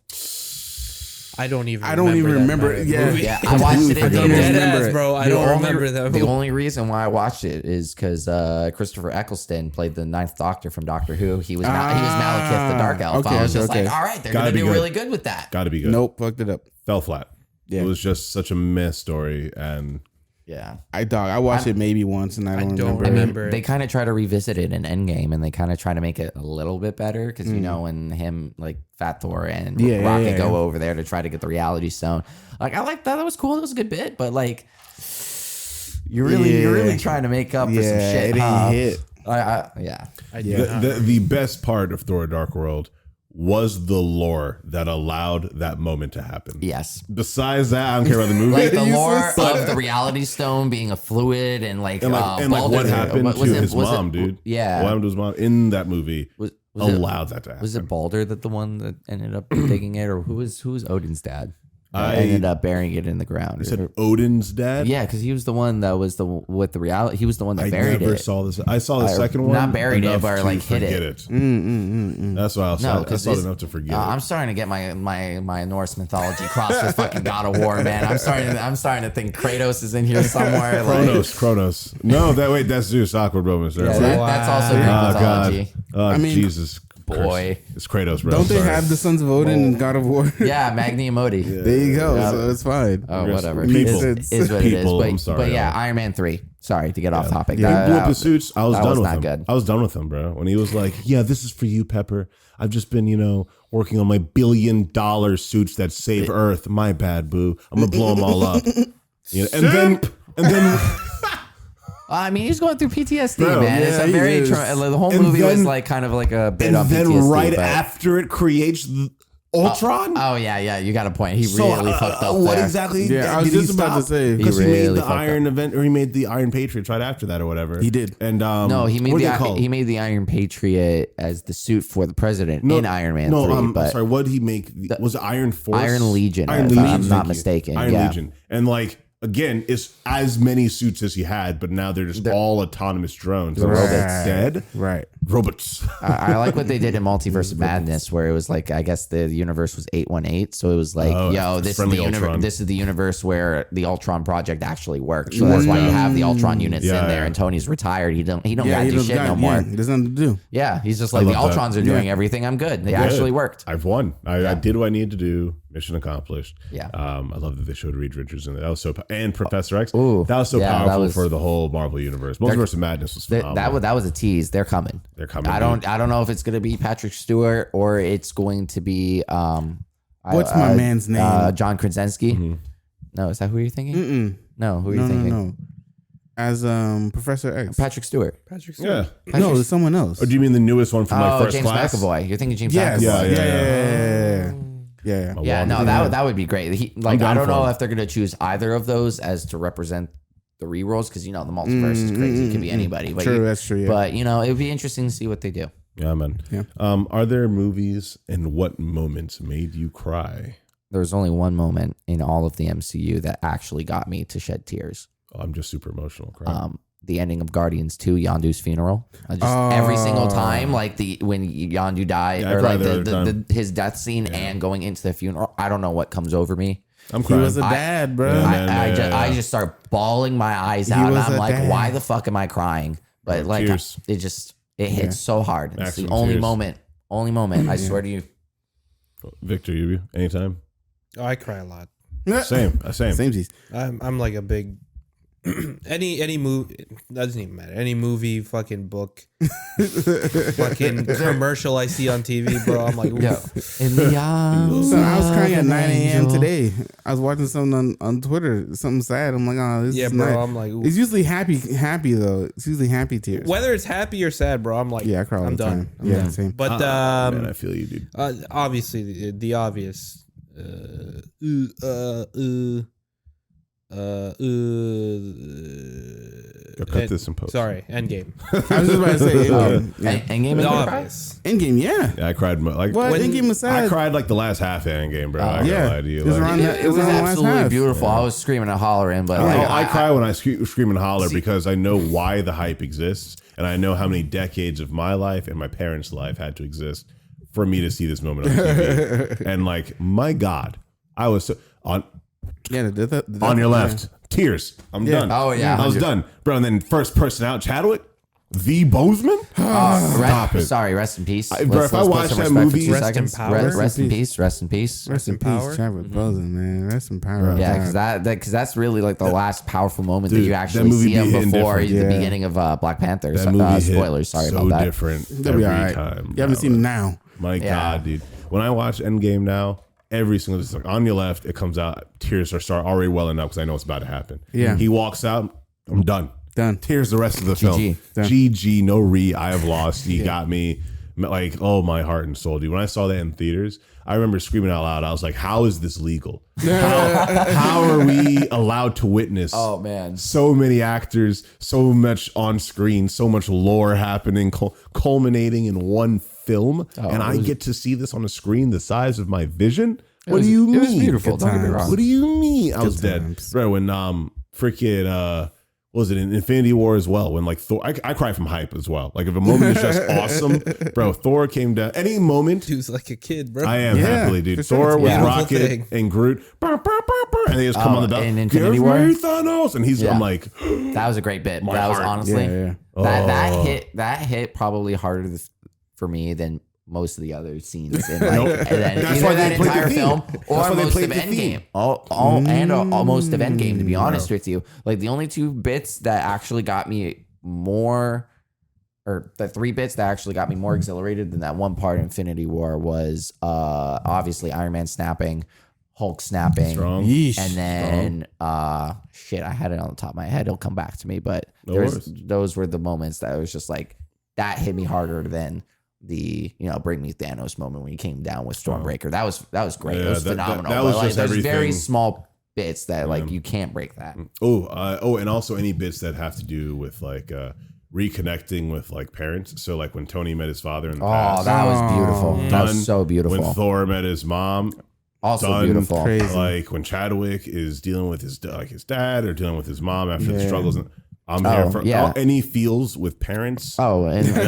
I don't even remember that it. Yeah. movie. Yeah, I watched it in I don't theaters. remember Dead ass, it. bro. I The don't only- remember that The movie. only reason why I watched it is because Christopher Eccleston played the Ninth Doctor from Doctor Who. He was Malekith the Dark Elf. Okay, I was just okay. like, all right, they're Gotta gonna be do good. really good with that. Gotta be good. Nope, fucked it up. Fell flat. Yeah. It was just such a mess story. And Yeah. I watched it maybe once and I don't don't remember. remember. They kind of try to revisit it in Endgame, and they kind of try to make it a little bit better because you know when him like Fat Thor and Rocket go over there to try to get the Reality Stone. Like I like that. That was cool. That was a good bit, but like you're really trying to make up for some shit. it ain't hit. Yeah. I did not. the best part of Thor: Dark World was the lore that allowed that moment to happen. Yes. Besides that, I don't care about the movie. Like the lore of the reality stone being a fluid and like what happened to his mom, dude. Yeah. What happened to his mom in that movie allowed that to happen. Was it Balder that the one that ended up digging it, or who was Odin's dad? Ended up burying it in the ground. You said Odin's dad? Yeah, because he was the one that was with the reality. He was the one that buried it. I never saw this. I saw the second one. Not buried it, but like hid it. That's why I saw it enough to forget it. I'm starting to get my Norse mythology crossed with fucking God of War, man. I'm starting to think Kratos is in here somewhere. Kronos. No, that's Zeus. Awkward moments. Yeah, that's also Greek mythology. God. Jesus. Boy, it's Kratos, bro. Don't they have the sons of Odin in God of War? Yeah, Magni and Modi. There you go. So it's fine. Oh, whatever. People. It is what it is. But, I'm sorry. But yeah, Iron Man 3. Sorry to get off topic. He blew up his suits. I was done with him. Good. I was done with him, bro. When he was like, "Yeah, this is for you, Pepper. I've just been, working on my $1 billion suits that save Earth. My bad, boo. I'm gonna blow them all up." And then. I mean, he's going through PTSD, Bro, man. yeah, It's a very the whole movie was like kind of like a bit on PTSD. And then right after it creates Ultron. Oh yeah, you got a point. He really fucked up. What there. exactly? Yeah, I was just about to say because he really made the Iron Event, or he made the Iron Patriots right after that, or whatever. He did. And no, he made the Iron Patriot as the suit for the president in Iron Man 3. But sorry, what did he make? Was it Iron Force? Iron Legion, if I'm not mistaken. Iron Legion, and again, it's as many suits as he had, but now they're just all autonomous drones. The robots dead. Right. Robots. I like what they did in Multiverse of Madness, where it was like, I guess the universe was 818, so it was like, this is the universe where the Ultron project actually works. So that's why you have the Ultron units in there, and Tony's retired. He don't gotta do shit no more. Yeah, he doesn't have to do. Yeah, he's just like, the Ultrons are doing everything. I'm good. They actually worked. I've won. I did what I needed to do. Mission accomplished. Yeah. I love that they showed Reed Richards in there. That was so and Professor X. Ooh, that was so powerful for the whole Marvel universe. Multiverse of Madness was phenomenal. That was a tease. They're coming. I don't know if it's gonna be Patrick Stewart or it's going to be what's my man's name? John Krasinski. Mm-hmm. No, is that who you're thinking? No, who are you thinking? No. As Professor X. Patrick Stewart. Yeah. No, it's someone else. Or do you mean the newest one from First James Class? McAvoy. You're thinking James Yes. McAvoy. Yeah. No, that would be great. I don't know if they're gonna choose either of those as to represent the reroles, because the multiverse is crazy. It could be anybody. But true, that's true. Yeah. But it would be interesting to see what they do. Yeah, man. Yeah. Are there movies and what moments made you cry? There was only one moment in all of the MCU that actually got me to shed tears. Oh, I'm just super emotional. Crying. The ending of Guardians 2, Yondu's funeral. Every single time, when Yondu died, his death scene and going into the funeral, I don't know what comes over me. I'm crying. He was a dad, bro. I just start bawling my eyes out, and I'm like, dad. Why the fuck am I crying? But it hits so hard. It's Maximum the only tears. moment. I swear to you. Victor, you anytime? Oh, I cry a lot. Same. I'm like a big any movie, doesn't even matter. Any movie, fucking book, fucking commercial I see on TV, bro. I'm like, in the arms. So I was crying at 9 a.m. today. I was watching something on Twitter, something sad. I'm like, this is bro. not. I'm like, it's usually happy though. It's usually happy tears. Whether it's happy or sad, bro. I'm like, I cry all I'm the done. time. Yeah, same. But man, I feel you, dude. Obviously the obvious. Cut this in post. Sorry, Endgame. I was just about to say Endgame. Endgame The is obvious. Endgame, yeah. Yeah, I cried. What? Endgame was sad. I cried like the last half of Endgame, bro. I yeah. gotta lie to you. It was around It was absolutely beautiful. I was screaming and hollering, but I cry when I scream and holler because I know why the hype exists, and I know how many decades of my life and my parents' life had to exist for me to see this moment on TV. And my God, I was so on your left. Tears. I'm done. Oh, yeah. I was done, bro. And then first person out, Chadwick, the Bozeman. Stop it. Sorry, rest in peace. Bro, if I watch that movie, Rest in power. Rest in peace. Rest in peace. Rest in power. peace, Chadwick Boseman, man. Rest in power. Yeah, because that's really like the last powerful moment that you that actually movie see him be before indifferent. the beginning of Black Panther. that movie Spoilers. Sorry so about that. different They'll be every all right. time. You haven't seen him now. My God, dude. When I watch Endgame now, every single just on your left, it comes out. Tears start already welling up because I know it's about to happen. Yeah. He walks out. I'm done. Done. Tears the rest of the film. Done. GG, no re. I have lost. You got me. like, oh, my heart and soul, dude. When I saw that in theaters, I remember screaming out loud. I was like, how is this legal? How are we allowed to witness Oh man, so many actors, so much on screen, so much lore happening, culminating in one film, and I get to see this on a screen the size of my vision? What do you mean? It was beautiful. Don't get me wrong. What do you mean? I was dead. Bro, when freaking what was it in Infinity War as well? When like Thor, I cry from hype as well. Like if a moment is just awesome, bro. Thor came down. Any moment, Dude's like a kid, bro. I am happily, dude. Thor with Rocket and Groot, and they just come on the dot. In Infinity War, Thanos, and he's. I'm like, that was a great bit. That was heart. honestly that hit probably harder for me than most of the other scenes in like, and then That's either why that they played entire the film theme. or That's why they most played of the theme. Endgame. Almost of Endgame, to be honest with you. Like the only two bits that actually got me more, or the three bits that actually got me more exhilarated than that one part in Infinity War was obviously Iron Man snapping, Hulk snapping, and then shit, I had it on the top of my head. It'll come back to me, but those were the moments that was just like that hit me harder than the bring me Thanos moment when he came down with Stormbreaker. That was great. It was phenomenal. That was just there's everything. very small bits that like you can't break that. And also any bits that have to do with like reconnecting with like parents. So like when Tony met his father in the past. That was beautiful. That was so beautiful. When Thor met his mom. Also beautiful. Crazy. Like when Chadwick is dealing with his dad or dealing with his mom after the struggles. I'm here for any feels with parents. And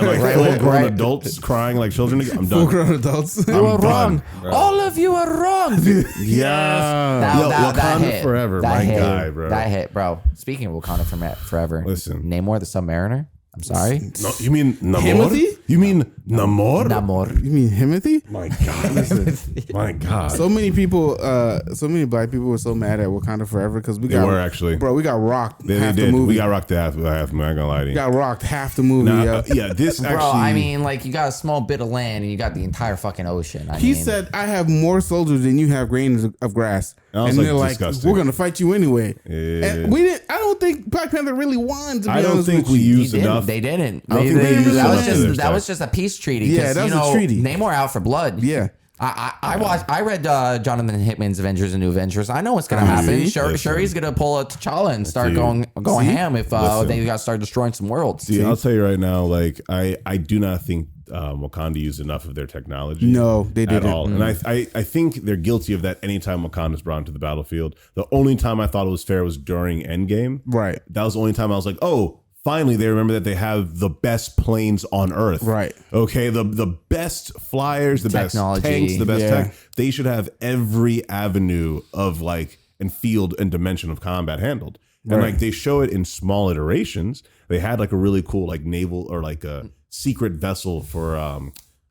like full-grown adults crying like children. I'm done. Full-grown adults. You are wrong. All of you are wrong. Yes. That hit forever. That my hit, guy, bro. That hit, bro. Speaking of Wakanda forever. Listen. Namor the Submariner. I'm sorry. No, you mean Namor? Timothy? You mean Namor? Namor. You mean Timothy? My God. My God. So many people, so many black people were so mad at Wakanda Forever because we got actually. Bro, we got rocked They half did. the movie. We got rocked half. I'm not gonna lie to you. We got rocked half the movie. This Bro, actually. I mean, like you got a small bit of land and you got the entire fucking ocean. He said, "I have more soldiers than you have grains of grass," was, and like, they're like, disgusting. "We're gonna fight you anyway." Yeah. And we didn't. I don't think Black Panther really won. To be I don't honest think with we you. used enough. They didn't. I don't think they used enough of their that stuff. was just a peace treaty. Yeah, that was a treaty. Namor out for blood. Yeah. I read Jonathan Hickman's Avengers and New Adventures. I know what's gonna happen. Sure, he's gonna pull a T'Challa and start going ham if they gotta start destroying some worlds. See, I'll tell you right now, like I do not think Wakanda used enough of their technology. No, they at didn't. all. And I think they're guilty of that anytime Wakanda's brought into the battlefield. The only time I thought it was fair was during Endgame. Right. That was the only time I was like, oh, finally they remember that they have the best planes on Earth. Right. Okay, the best flyers, the Technology. best tanks, the best Yeah. tech. They should have every avenue of like and field and dimension of combat handled. And like they show it in small iterations. They had like a really cool like naval or like a secret vessel for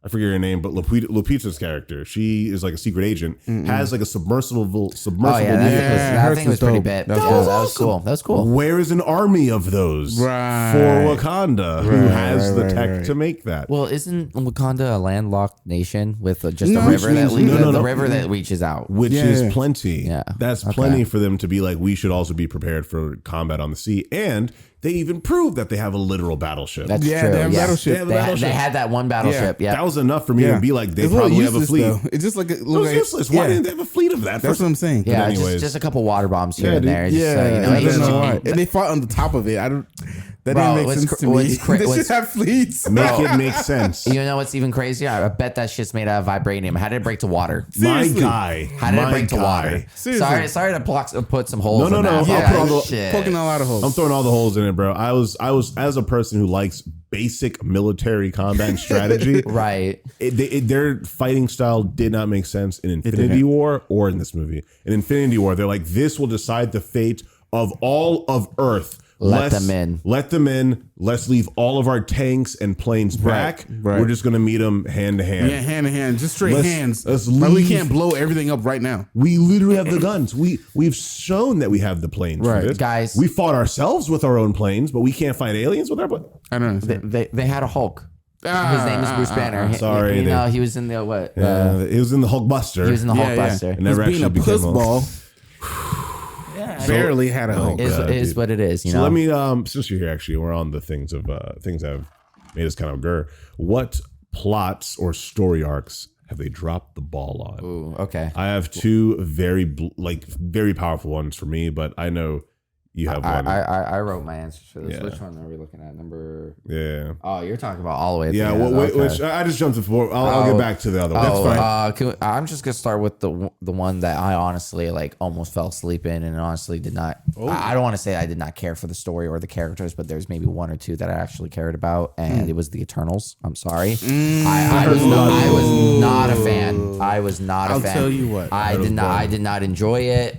I forget her name, but Lupita's character, she is like a secret agent, has like a submersible that thing was pretty bad. That was cool. That was cool. Where is an army of those for Wakanda who has the tech to make that? Well, isn't Wakanda a landlocked nation with just a river that river that reaches out? Which is plenty. Yeah. That's plenty for them to be like, we should also be prepared for combat on the sea. And they even proved that they have a literal battleship. That's true. They have a battleship. They had that one battleship. Yeah. That was enough for me to be like, they It's a little probably have a useless, fleet. though. It's just like It was useless. Why didn't they have a fleet of that? That's what I'm saying. Yeah, anyways. just a couple water bombs here Yeah, and dude. there. Just, I don't know why. And they fought on the top of it. That didn't make sense to me. They should have fleets. Make it make sense. You know what's even crazier? I bet that shit's made out of vibranium. How did it break to water? My guy. How did it break to water? Seriously. Sorry to put some holes. No. in that. Yeah, I'll put all the- Shit. poking a lot of holes. I'm throwing all the holes in it, bro. I was as a person who likes basic military combat and strategy. Right. Their fighting style did not make sense in Infinity War or in this movie. In Infinity War, they're like, this will decide the fate of all of Earth. Let them in. Let them in. Let's leave all of our tanks and planes back. right. We're just going to meet them hand to hand. Yeah, hand to hand, just straight hands. let's Like, we leave- can't blow everything up right now. We literally have the guns. We've shown that we have the planes. Right. For this. Guys. We fought ourselves with our own planes, but we can't fight aliens with our planes. I don't understand. They had a Hulk. His name is Bruce Banner. sorry, You know, he was in the what? It was in the Hulkbuster. He was in the Hulkbuster. It never He's being actually a puss became ball. Barely had a Hulk. God, Is dude. what it is. You So know. let me, since you're here, actually, we're on the things that have made us kind of grr. What plots or story arcs have they dropped the ball on? Ooh, okay. I have two very powerful ones for me, but I know you have one. I wrote my answers for this. Yeah. Which one are we looking at? Number. Yeah. Oh, you're talking about all the way. At Yeah. the end. Well, Okay. which I just jumped before. I'll get back to the other one. That's fine. I'm just gonna start with the one that I honestly almost fell asleep in, and honestly did not. I don't want to say I did not care for the story or the characters, but there's maybe one or two that I actually cared about, and it was the Eternals. I'm sorry, I was not a fan. I was not a fan. I'll tell you what. I did not enjoy it.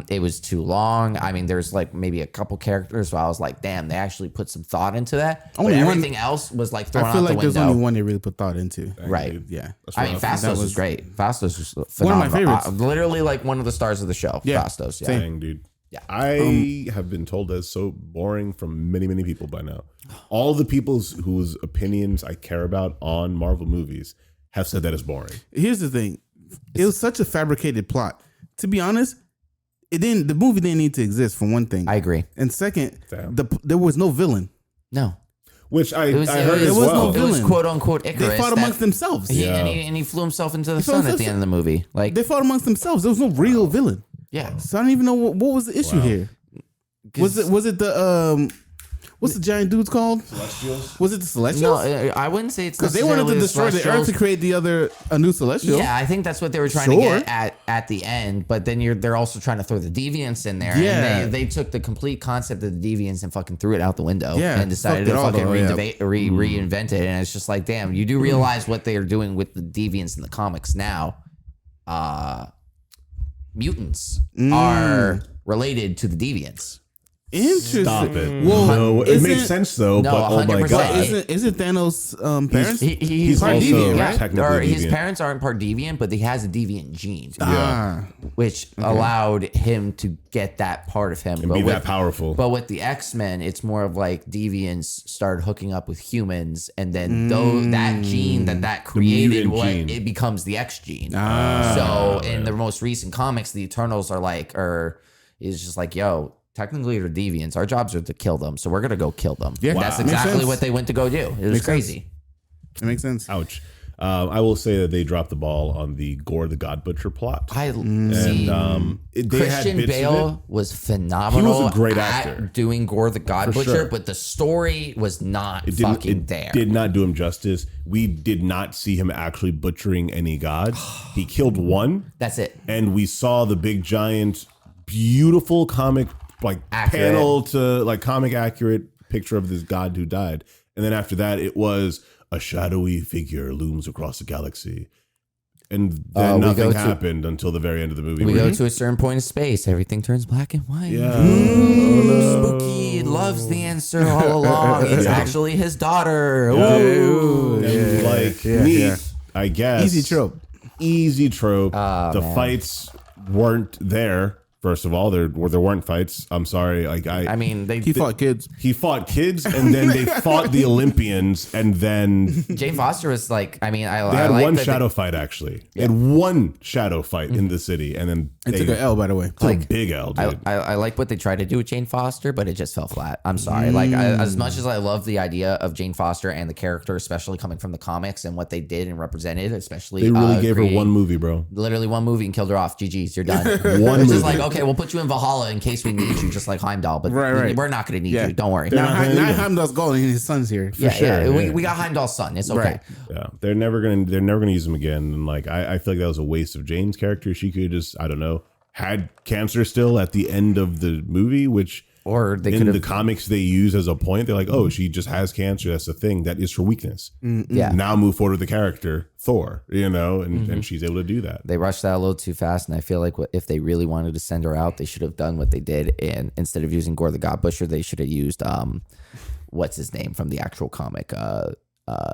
It was too long. I mean, there's maybe a couple characters where I was like, damn, they actually put some thought into that. But everything else was thrown out the window. I feel like there's only one they really put thought into. Right. Yeah. I mean, Fastos was great. Fastos was phenomenal. One of my favorites. Literally one of the stars of the show. Yeah. Fastos. Yeah. Dang, dude. Yeah. I have been told that's so boring from many, many people by now. All the people whose opinions I care about on Marvel movies have said that it's boring. Here's the thing. It was such a fabricated plot. To be honest, the movie didn't need to exist, for one thing. I agree. And second, Damn. there was no villain. No. Which I heard there as was well. no It was villain. quote unquote Icarus. They fought amongst themselves. And he flew himself into the sun at the end of the movie. They fought amongst themselves. There was no real villain. Yeah. So I don't even know what was the issue here. Was it the what's the giant dudes called? Celestials. Was it the Celestials? No, I wouldn't say it's because they wanted to destroy the Earth to create a new Celestial. Yeah, I think that's what they were trying to get at the end. But then they're also trying to throw the Deviants in there. Yeah. And they took the complete concept of the Deviants and fucking threw it out the window. Yeah, And decided to fucking reinvent it. And it's just like, damn, you do realize what they are doing with the Deviants in the comics now. Mutants are related to the Deviants. Interesting. Stop it. Well, no, it makes sense though. No, but oh my 100%. god, isn't Thanos' parents? He's part also deviant, right? technically his deviant. parents aren't part deviant, but he has a deviant gene, Ah, which allowed him to get that part of him. and be that powerful. But with the X-Men, it's more of like deviants started hooking up with humans, and then that gene that created mutant gene. it becomes the X gene. So in the most recent comics, the Eternals is just like, yo, technically they're deviants. Our jobs are to kill them, so we're gonna go kill them. Yeah, That's Makes exactly sense. what they went to go do. It was crazy. it makes sense. Ouch. I will say that they dropped the ball on the Gore the God Butcher plot. They they had Christian bits of Bale was phenomenal. He was a great at actor. doing Gore the God Butcher, sure. but the story was not it there. did not do him justice. We did not see him actually butchering any gods. He killed one, That's it. and we saw the big giant, beautiful comic Accurate. panel to comic accurate picture of this god who died. And then after that, it was a shadowy figure looms across the galaxy. And then nothing happened until the very end of the movie. We go to a certain point of space. Everything turns black and white. Yeah. Spooky loves the answer all along. It's actually his daughter. Ooh. And I guess. Easy trope. The fights weren't there. First of all, there weren't fights. I'm sorry. I mean, He fought kids. He fought kids, and then they fought the Olympians, and then Jane Foster was like, I mean, they had one shadow fight. Actually, they had one shadow fight in the city, and then It took an L, by the way. took a big L, dude. I like what they tried to do with Jane Foster, but it just fell flat. I'm sorry. As much as I love the idea of Jane Foster and the character, especially coming from the comics and what they did and represented, especially They really gave her one movie, bro. Literally one movie and killed her off. GG's, you're done. One It's movie. just like, okay, we'll put you in Valhalla in case we need you, just like Heimdall. But Right. we're not going to need Yeah. you. Don't worry. Now Heimdall's gone and his son's here. We got Heimdall's son. It's okay. Right. Yeah, they're never gonna use him again. And I feel like that was a waste of Jane's character. She could have just, I don't know, had cancer still at the end of the movie, which Or they in could the have. comics they use as a point. They're like, oh, she just has cancer. That's the thing. That is her weakness. Yeah. Now move forward with the character Thor, and she's able to do that. They rushed that a little too fast, and I feel like if they really wanted to send her out, they should have done what they did. And instead of using Gore the God Butcher, they should have used what's his name from the actual comic,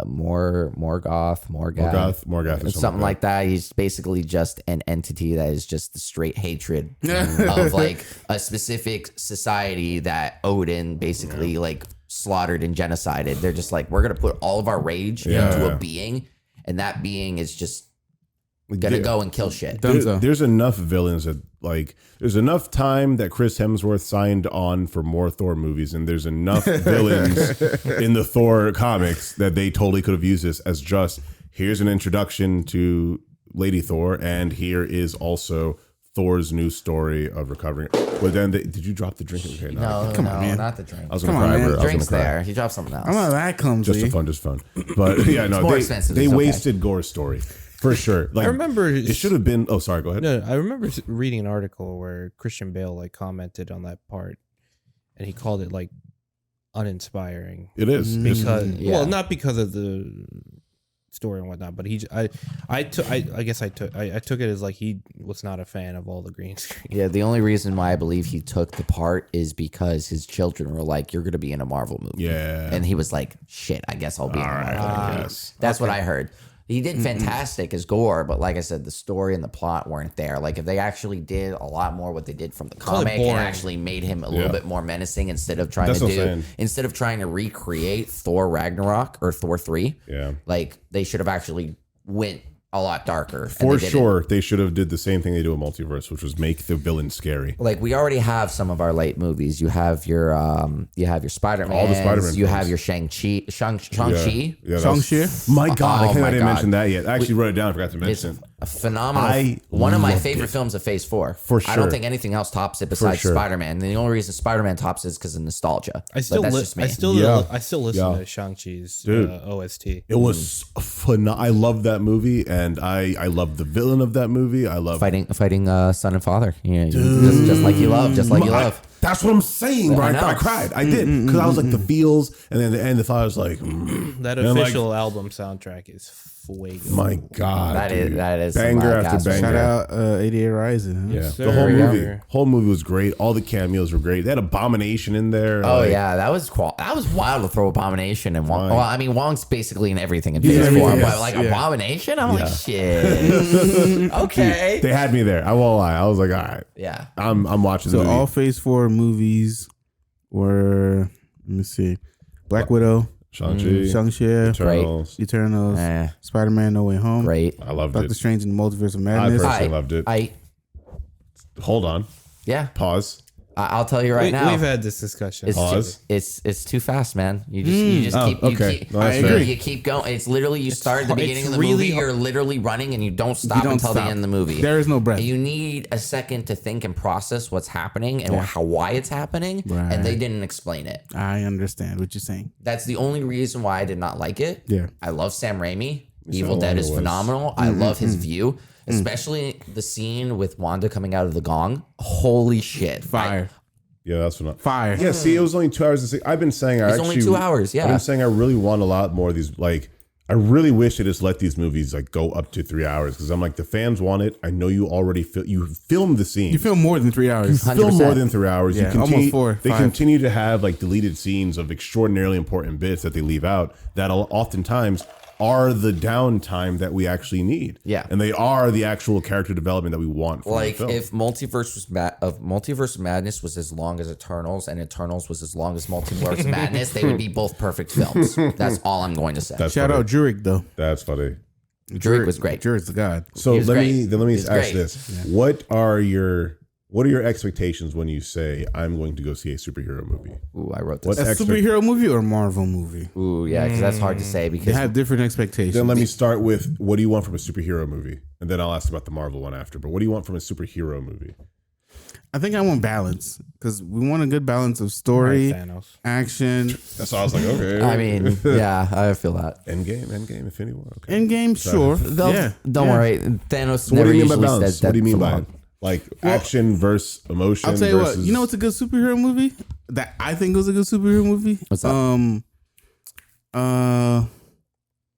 Morgoth, Morgoth, or something like that. He's basically just an entity that is just the straight hatred of like a specific society that Odin basically like slaughtered and genocided. They're just like, we're gonna put all of our rage into a being, and that being is just gonna go and kill shit. There's enough villains that there's enough time that Chris Hemsworth signed on for more Thor movies, and there's enough villains in the Thor comics that they totally could have used this as just here's an introduction to Lady Thor, and here is also Thor's new story of recovering. But then, did you drop the drink? Okay, No, not the drink. I was gonna cry. The drink's there. He dropped something else. I'm not that clumsy. Just fun. But yeah, no, more expensive. They It's okay. wasted Gore's story for sure. Like, I remember it should have been. Oh, sorry. Go ahead. No, I remember reading an article where Christian Bale like commented on that part, and he called it like uninspiring. It is Because Yeah. not because of the story and whatnot, but I took it as like he was not a fan of all the green screen. Yeah, the only reason why I believe he took the part is because his children were like, "You're gonna be in a Marvel movie." Yeah. and he was like, "Shit, I guess I'll be in a Marvel movie." yes. That's what I heard. He did fantastic as Gore, but like I said, the story and the plot weren't there. Like if they actually did a lot more what they did from the Call it comic and boring. actually made him a little Yeah. bit more menacing instead of trying That's to what I'm saying. instead of trying to recreate Thor Ragnarok or Thor 3, Yeah. like they should have actually went a lot darker. and For they didn't. sure, they should have did the same thing they do in Multiverse, which was make the villain scary. Like we already have some of our late movies. You have your Spider-Man. All the Spider-Man You have films. your Shang-Chi. Shang-Chi. Yeah, Shang-Chi? My God, I Oh can't my I didn't God. mention that yet. I actually wrote it down. I forgot to It's mention it. a phenomenal. I one of my loved favorite it. films of Phase 4. For I don't sure. think anything else tops it besides sure. Spider-Man. And the only reason Spider-Man tops it is because of nostalgia. I still but that's li- just me. I still Yeah. I still listen Yeah. to Shang-Chi's Dude. OST. It was phenomenal. I love that movie, and I love the villain of that movie. I love fighting son and father. Yeah, just like you love, just like you love. That's what I'm saying, bro. I know. I cried. I did because I was like the feels, and then at the end, the father was like, That And, like, official album soundtrack is way good. "My God, That is dude. some banger after Casper. banger." Shout out 88 Rising. Huh? Yeah, sir. the whole Yeah. movie. Whole movie was great. All the cameos were great. They had Abomination in there. Oh like, yeah, that was wild to throw Abomination and Wong. Right. Well, I mean Wong's basically in everything in Yeah, Phase 4, yes, but like yeah. Abomination, I'm like shit. Okay. They had me there. I won't lie. I was like, all right, Yeah. I'm watching the So movie. all Phase 4 movies were, let me see, Black Widow, Shang-Chi, Shang-Chi, Eternals. Eternals, Eh, Spider-Man No Way Home, great. I loved Doctor it. Strange and the Multiverse of I Madness. personally loved it. Hold on. Yeah. Pause. I'll tell you right now. We've had this discussion. It's Pause. it's too fast, man. You just Oh, keep okay. No, that's you, fair. you keep going. It's literally you start at the hard- beginning it's of the really movie. hard. You're literally running and you don't stop don't until the stop. end of the movie. There is no breath. You need a second to think and process what's happening and why it's happening, Right. and they didn't explain it. I understand what you're saying. That's the only reason why I did not like it. Yeah. I love Sam Raimi. Evil how Dead long is it was. phenomenal. I love his view, especially the scene with Wanda coming out of the gong. Holy shit. Fire. Yeah, that's what. Fire. Yeah, see, it was only 2 hours. And 6. I've been saying It's only 2 hours, yeah. I've been saying I really want a lot more of these. Like, I really wish they just let these movies like go up to 3 hours because I'm like the fans want it. I know you already you filmed the scene. You film more than 3 hours. Film 100%. more than 3 hours. Yeah, You continue, almost 4, They 5. continue to have like deleted scenes of extraordinarily important bits that they leave out that oftentimes are the downtime that we actually need. Yeah. and they are the actual character development that we want. From Like the film. if Multiverse of Madness was as long as Eternals and Eternals was as long as Multiverse of Madness, they would be both perfect films. That's all I'm going to say. That's Shout funny. out Jurek though. That's funny. Drake was great. Jurek's the god. So He was let great. me He was ask great. this: What are your expectations when you say I'm going to go see a superhero movie? Ooh, I wrote What's this. A superhero movie or a Marvel movie? Ooh, yeah, because that's hard to say They because have different expectations. Then let me start with what do you want from a superhero movie, and then I'll ask about the Marvel one after. But what do you want from a superhero movie? I think I want balance because we want a good balance of story, Thanos. action, That's why I was like, okay. I mean, yeah, I feel that. Endgame, Infinity War. Okay. Endgame. Sure, Don't worry, Thanos. So what do never you mean by usually balance? says that What do you mean for by long. like action versus emotion? I'll tell you versus, what. You know what's a good superhero movie that I think was a good superhero movie? What's that?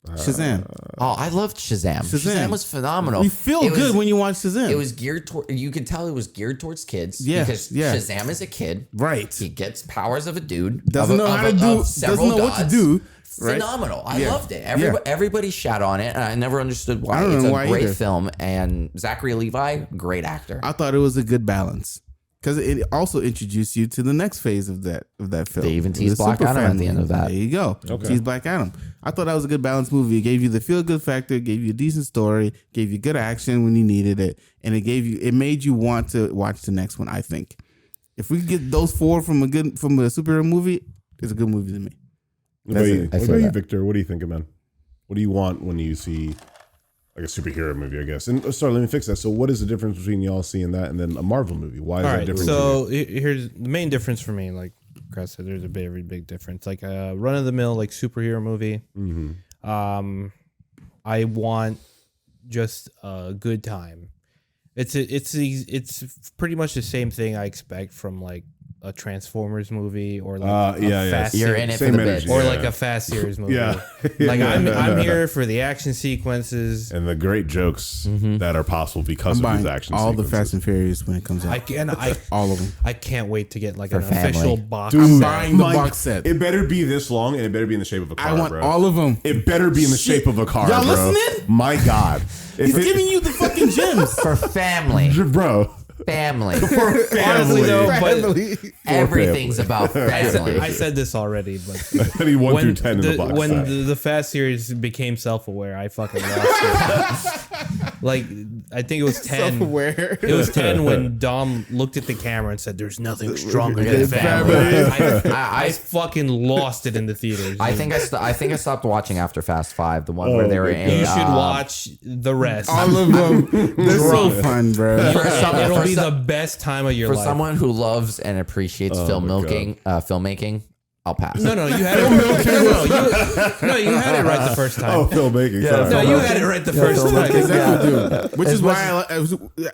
Shazam. Oh, I loved Shazam. Shazam was phenomenal. We feel It was- good when you watch Shazam. It was geared toward. You could tell it was geared towards kids. Yes, because yeah. Shazam is a kid. right. He gets powers of a dude. Doesn't know how to do. Doesn't know what to do. Right? Phenomenal. I Yeah. loved it. Yeah. Everybody shat on it, and I never understood why. I don't It's know a why great either. film, and Zachary Levi, great actor. I thought it was a good balance because it also introduced you to the next phase of that film. They even teased Black Adam at the end of that. There you go. Okay. Teased Black Adam. I thought that was a good balanced movie. It gave you the feel good factor, gave you a decent story, gave you good action when you needed it, and it made you want to watch the next one. I think if we could get those four from a superhero movie, it's a good movie to me. What about you, Victor? What do you think, man? What do you want when you see like a superhero movie, I guess? And sorry, let me fix that. So what is the difference between y'all seeing that and then a Marvel movie? Why is that different? So here's the main difference for me. Like Chris said, there's a very big difference. Like a run-of-the-mill like superhero movie. Mm-hmm. I want just a good time. It's pretty much the same thing I expect from like a Transformers movie or like You're in it for the bit, or like a Fast series movie. Like I'm here for the action sequences and the great jokes that are possible because of these action all sequences. the Fast and Furious when it comes out. All of them. I can't wait to get like For an family. official box. Dude, I'm buying the box set. It better be this long and it better be in the shape of a car. I want bro. all of them. It better be in the shape of a car, Y'all bro. listening? My God, He's giving you the fucking gems. For family. bro. Family. Honestly though, but Everything's about family. I said this already, but I need 1 through 10 in the box. When the Fast series became self-aware, I fucking lost it. Like I think it was 10. Self-aware. It was 10 when Dom looked at the camera and said, "There's nothing stronger than family." I fucking lost it in the theaters. I think I stopped watching after Fast 5, the one where they were in. You should watch the rest. All of them. They're so fun, bro. It'll be the best time of your For life. someone who loves and appreciates filmmaking, I'll pass. No, you had it. You had it right the first time. Oh, filmmaking. Yeah, No, you had it right the first time. Exactly, dude. Which is why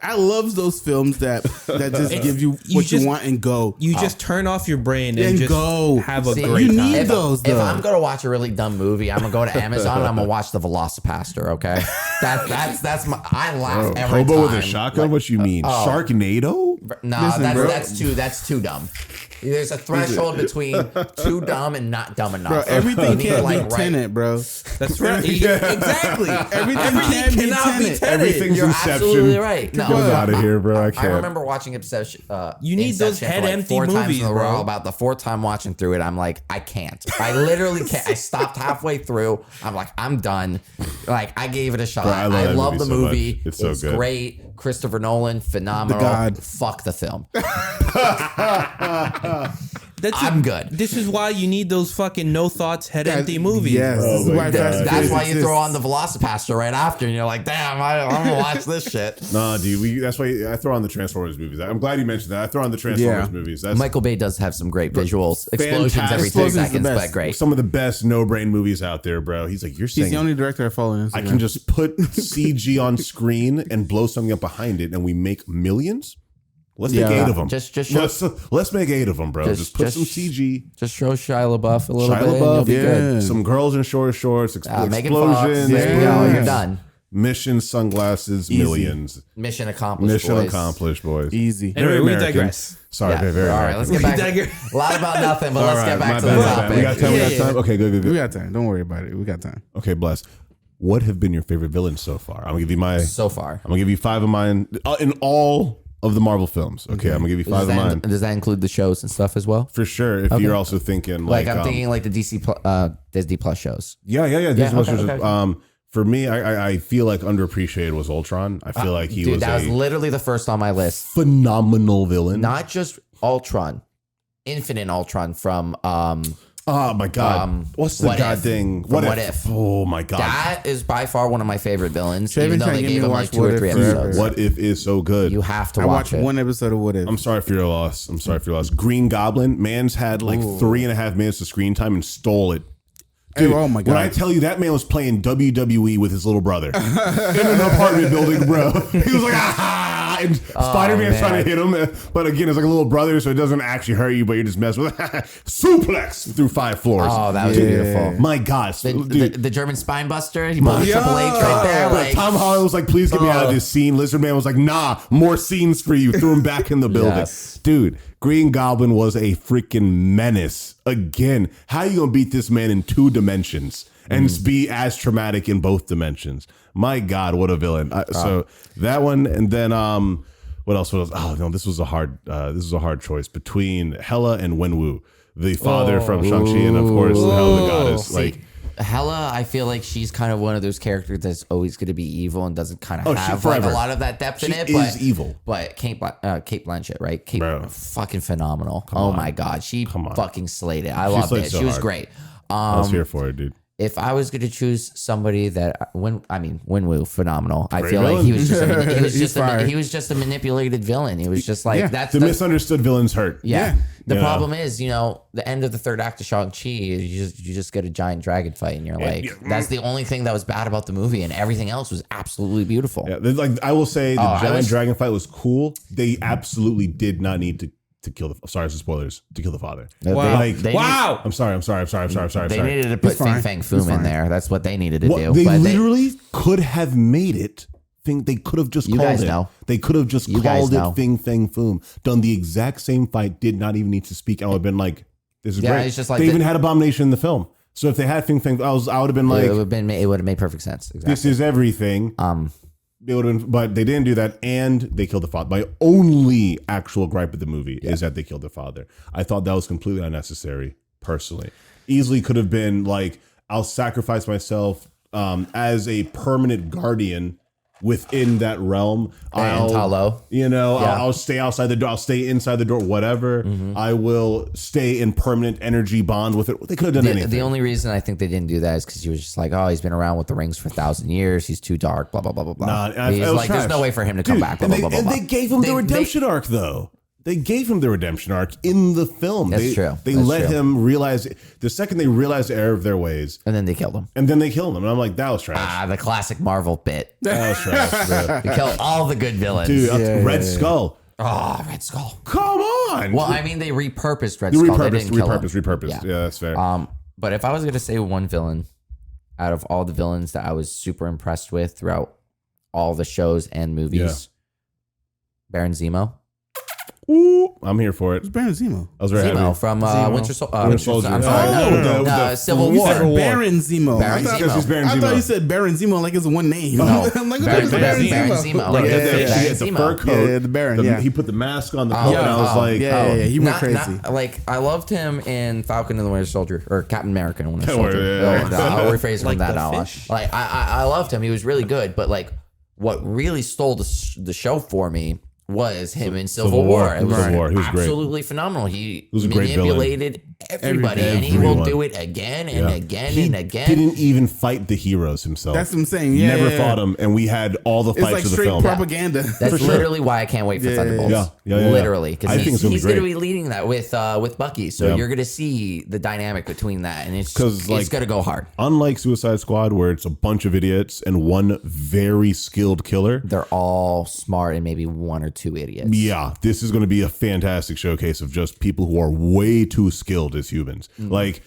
I love those films that just give you what you want and go. You just turn off your brain and And just go. have a See, great you time. need those, If though. I'm gonna watch a really dumb movie, I'm gonna go to Amazon and I'm gonna watch The Velocipaster. Okay, that's my. I laugh every Hobo time. with a shotgun? What you mean? Sharknado? No, Listen, bro. that's too dumb. There's a threshold between too dumb and not dumb enough. Bro, everything You need to, can't like, be Tenet, bro. That's right. Exactly. Everything can't be cannot be Tenet. Tenet. Everything's You're Inception. absolutely right. No, Get out of here, bro. I I can't. remember watching Inception. You need those Inception for head empty 4 times movies, in a row. bro. About the 4th time watching through it, I'm like, I can't. I literally can't. I stopped halfway through. I'm like, I'm done. Like, I gave it a shot. Bro, I love that love the movie so much. movie. It's so good. Great. Christopher Nolan, phenomenal. The God. Fuck the film. That's I'm good. This is why you need those fucking no thoughts, head empty movies. Yes, bro. this is why Fast and That's Furious why you exists. throw on the Velocipaster right after, and you're like, damn, I'm gonna watch this shit. Nah, dude. That's why I throw on the Transformers movies. I'm glad you mentioned that. I throw on the Transformers movies. That's Michael Bay does have some great visuals, explosions Fantastic. every 10 Explosions the seconds, best. but great. some of the best no-brain movies out there, bro. He's like, you're He's saying the only director I follow on Instagram. I can just put CG on screen and blow something up behind it, and we make millions. Let's make 8 of them. Just show, let's make 8 of them, bro. Just put some just- CG. just show Shia LaBeouf a little Shia bit. And you'll LaBeouf, be good. Some girls in short shorts, Megan Fox, explosions, there you go, you're done. mission sunglasses, millions. Mission accomplished. Mission boys. accomplished, boys. easy. Anyway, Very we American. digress. Sorry, Yeah. very All right, American. let's get back to a lot about nothing, but let's get back to the my topic. bad. We got time. We got time. Okay, good. We got time. Don't worry about it. We got time. Okay, bless. What have been your favorite villains so far? I'm gonna give you my. So far. I'm gonna give you 5 of mine in all of the Marvel films. Okay, I'm gonna give you 5 of mine Does that include the shows and stuff as well? for sure. If you're also thinking Like, like, I'm thinking like the Disney Plus shows. yeah. okay. For me, I feel like underappreciated was Ultron. I feel like he Dude, was that was a literally the first on my list. phenomenal villain. Not just Ultron, Infinite Ultron from Oh my god! What's the What god If? thing? From What If? Oh my god! that is by far one of my favorite villains. Shaven Even though trying they to get me gave to him watch like 2 What or If 3 forever. episodes. What If is so good. You have to I watch watched it. one episode of What If. I'm sorry for your loss. Green Goblin, man's had like 3.5 minutes of screen time and stole it. Dude, oh my god! when I tell you that man was playing WWE with his little brother in an apartment building, bro. He was like, ah, and Spider-Man's man. trying to hit him. But again, it's like a little brother, so it doesn't actually hurt you, but you're just messing with suplex through 5 floors. Oh, that was beautiful. My God. The German spine buster. He put Triple H right there. But Like, Tom Holland was like, please get me out of this scene. Lizard Man was like, nah, more scenes for you. Threw him back in the building. Yes. Dude, Green Goblin was a freaking menace. Again, how you gonna beat this man in 2 dimensions and be as traumatic in both dimensions? My God, what a villain. So that one, and then What else? Oh no, this was a hard choice between Hela and Wenwu, the father from Shang-Chi, and of course Hela the goddess. See, Hela, I feel like she's kind of one of those characters that's always going to be evil and doesn't kind of have like a lot of that depth in it. She is evil. But Kate Blanchett, right? Kate, fucking phenomenal. My God. She fucking slayed it. I loved it. She was great. I was here for it, dude. If I was going to choose somebody that Wenwu, phenomenal. I feel like he was just a manipulated villain. He was just like the misunderstood villains hurt. Yeah. The problem is, the end of the third act of Shang-Chi is you just get a giant dragon fight, and you're like, that's the only thing that was bad about the movie, and everything else was absolutely beautiful. Yeah, like I will say, the giant dragon fight was cool. They absolutely did not need to kill the. Sorry for spoilers. To kill the father. Wow. I'm sorry. They needed to put Fing Fang Foom in there. That's what they needed to do. They literally could have made it. They could have just called it. They could have just called it Fing Fang Foom. Done the exact same fight. Did not even need to speak. I would have been like, "This is great." It's just like they even had Abomination in the film. So if they had Fing Fang, I would have been like, it would have made perfect sense. Exactly. This is everything. They would have, but they didn't do that, and they killed the father. My only actual gripe with the movie is that they killed the father. I thought that was completely unnecessary. Personally, easily could have been like, I'll sacrifice myself as a permanent guardian within that realm. I'll stay outside the door. I'll stay inside the door. Whatever. I will stay in permanent energy bond with it. They could have done anything. The only reason I think they didn't do that is because he was just like, oh, he's been around with the rings for 1,000 years. He's too dark. Blah blah blah blah blah. He's like, there's no way for him to come back. Blah, blah, blah, blah, and they gave him the redemption arc though. They gave him the redemption arc in the film. That's true. They let him realize the second they realized the error of their ways. And then they killed him. And I'm like, that was trash. The classic Marvel bit. That was trash. They killed all the good villains. Dude, Red Skull. Oh, Red Skull. Come on. Well, I mean, they repurposed Red Skull. Repurposed. Yeah, that's fair. But if I was going to say one villain out of all the villains that I was super impressed with throughout all the shows and movies, Baron Zemo. Ooh, I'm here for it. It's Baron Zemo. I was very happy. From Winter Soldier. I'm sorry, Civil You War. said Baron Zemo. Baron Zemo. I thought you said Baron Zemo like it's one name. No. I'm like, Baron Zemo. Like the fur coat. The Baron. He put the mask on the coat, and I was like, he went crazy. I loved him in Falcon and the Winter Soldier, or Captain America and the Winter Soldier. I'll rephrase from that now. Like I loved him. He was really good, but like what really stole the show for me was him in Civil War. It was absolutely phenomenal. He manipulated everybody, and he will do it again and again and again. He didn't even fight the heroes himself. That's what I'm saying. Never fought them, and we had all the fights of the film. It's like straight propaganda. That's literally why I can't wait for Thunderbolts. Literally, because he's going to be leading that with Bucky. So you're going to see the dynamic between that, and it's going to go hard. Unlike Suicide Squad, where it's a bunch of idiots and one very skilled killer, they're all smart and maybe one or two idiots. Yeah, this is going to be a fantastic showcase of just people who are way too skilled as humans. Like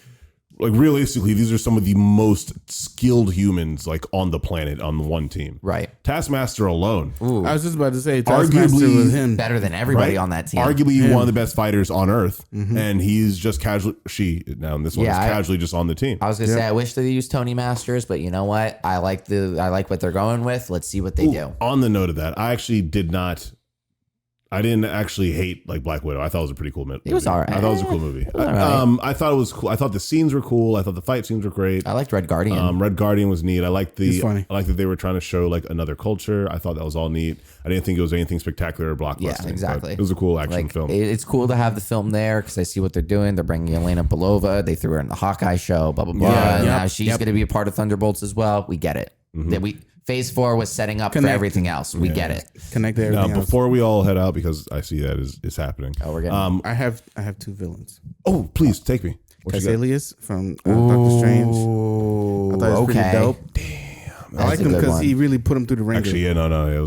realistically, these are some of the most skilled humans like on the planet on one team. Right. Taskmaster alone. I was just about to say, Taskmaster was him. Better than everybody on that team. Arguably one of the best fighters on Earth, and he's just casually. Now this one is casually just on the team. I was gonna say I wish they used Tony Masters, but you know what? I like what they're going with. Let's see what they do. On the note of that, I didn't actually hate like Black Widow. I thought it was a pretty cool movie. It was all right. I thought it was a cool movie. I thought it was cool. I thought the scenes were cool. I thought the fight scenes were great. I liked Red Guardian. Red Guardian was neat. I liked that they were trying to show like another culture. I thought that was all neat. I didn't think it was anything spectacular or blockbuster. Yeah, exactly. It was a cool action film. It's cool to have the film there because I see what they're doing. They're bringing Elena Belova. They threw her in the Hawkeye show. Blah blah blah. And now she's going to be a part of Thunderbolts as well. We get it. Phase 4 was setting up for everything else. We get it. Connect to everything else. Before we all head out, because I see that is happening. Oh, we're getting. I have two villains. Oh, please take me. Caecilius from Doctor Strange. I thought it was pretty dope. Damn. I like him because he really put him through the ringer. Actually,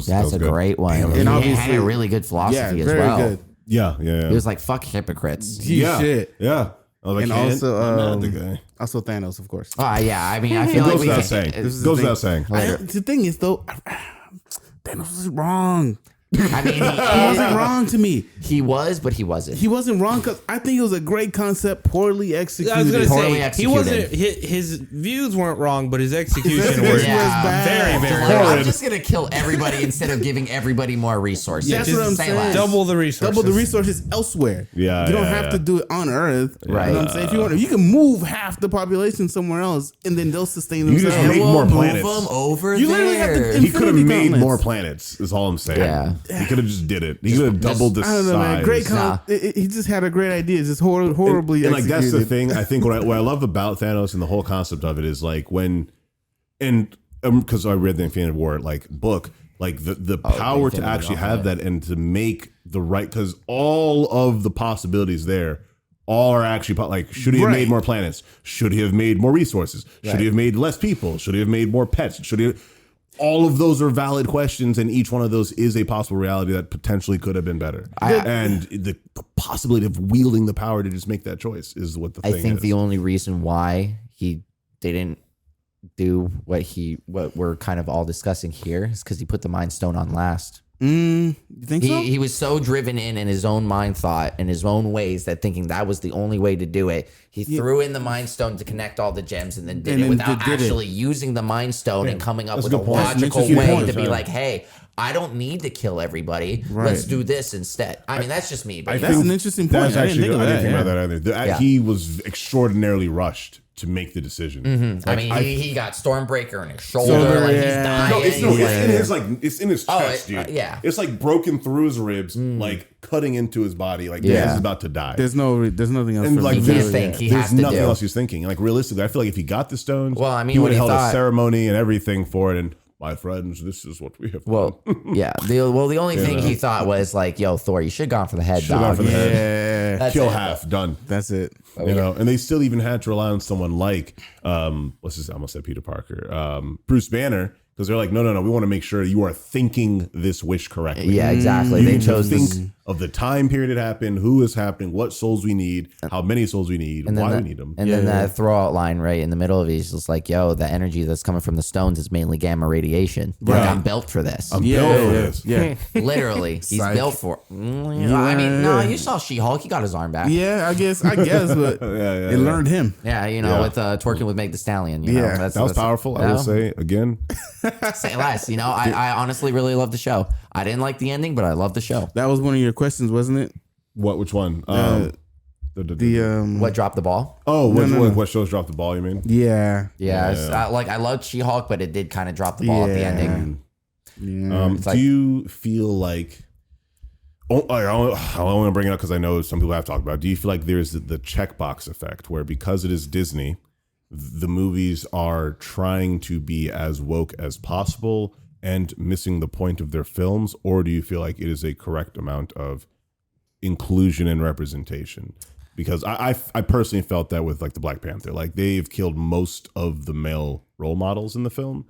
That's a great one. And he obviously had a really good philosophy as well. Good. Yeah. He was like, fuck hypocrites. Shit. Yeah. I was like, also Thanos, of course. Yeah. I mean, I feel like goes without saying. The thing is, though, Thanos was wrong. I mean, He wasn't wrong to me. he was, but he wasn't. He wasn't wrong because I think it was a great concept, poorly executed. I was gonna Poorly say executed. he wasn't. His views weren't wrong, but his execution was execution was bad. very, very Like, wrong. I'm just gonna kill everybody instead of giving everybody more resources. That's what I'm Say saying. less. Double the resources. Double the resources elsewhere. Yeah, you don't yeah, have yeah. to do it on Earth. Right. You know what I'm saying? If you want, you can move half the population somewhere else, and then they'll sustain You just themselves. make We'll more move planets. them over You literally have there. to- He could have Infinity made gauntlets. more planets. Is all I'm saying. Yeah. He could have just did it. He could have doubled the I don't know, man. size. Great. Nah. He just had a great idea. Just horribly and like executed. that's the thing. I think what I love about Thanos and the whole concept of it is like when, and because I read the Infinity War like book, like the power to Infinity actually War, have that and to make the right, because all of the possibilities there are actually like, should he have Right. made more planets? Should he have made more resources? Should he have made less people? Should he have made more pets? Should he? All of those are valid questions, and each one of those is a possible reality that potentially could have been better. And the possibility of wielding the power to just make that choice is what the I thing think is. the only reason why he didn't do what we're kind of all discussing here is because he put the Mind Stone on last. You think so? He was so driven in his own mind thought and his own ways that thinking that was the only way to do it. He threw in the Mind Stone to connect all the gems and then did And it then without did it. actually using the Mind Stone and coming up That's with a a good point. logical That's a good way point. to be like, hey, I don't need to kill everybody. Right. Let's do this instead. I mean, that's just me. But That's an interesting point. That's I actually, didn't think of I didn't that. think Yeah. about that either. Yeah. He was extraordinarily rushed to make the decision. I mean, he got Stormbreaker in his shoulder. Shoulder, Like, yeah. he's dying. No, it's Yeah. in his it's in his Oh, chest, it- dude. yeah. It's like broken through his ribs, like cutting into his body, like Yeah. he's about to die. There's nothing else. And for like him He to can't do. think. He there's has to nothing do. else he's thinking. Like realistically, I feel like if he got the stones, Well, I mean, he when would have he held thought- a ceremony and everything for it. And my friends, this is what we have done. Well, yeah. The only thing he thought was like, "Yo, Thor, you should have gone for the head, Should've gone dog." for the head. Yeah, That's Kill it. half, done. that's it. You know, and they still even had to rely on someone like what's his, I almost said Peter Parker, Bruce Banner, because they're like, no, we want to make sure you are thinking this wish correctly. Yeah, exactly. You They need to chose think this. of the time period it happened, who is happening, what souls we need, how many souls we need, why we need them. And then that throwout line right in the middle of it is just like, "Yo, the energy that's coming from the stones is mainly gamma radiation. Like, I'm built for this." I'm built for this. Yeah. Literally, he's Psych. built for. I mean, no, you saw She-Hulk. He got his arm back. Yeah, I guess, but it learned him. Yeah, you know, with twerking with Meg the Stallion. You know, Yeah, that's, That was that's- powerful. you I will know? say again. Say less. You know, I honestly really love the show. I didn't like the ending, but I love the show. That was one of your questions, wasn't it? Which one? What dropped the ball? What shows dropped the ball? You mean? Yeah. Yeah, I loved She-Hulk, but it did kind of drop the ball at the Yeah. ending. Yeah. It's like- Do you feel like? I only want to bring it up because I know some people have talked about it. Do you feel like there's the checkbox effect where because it is Disney, the movies are trying to be as woke as possible and missing the point of their films, or do you feel like it is a correct amount of inclusion and representation? Because I personally felt that with like the Black Panther, like they've killed most of the male role models in the film.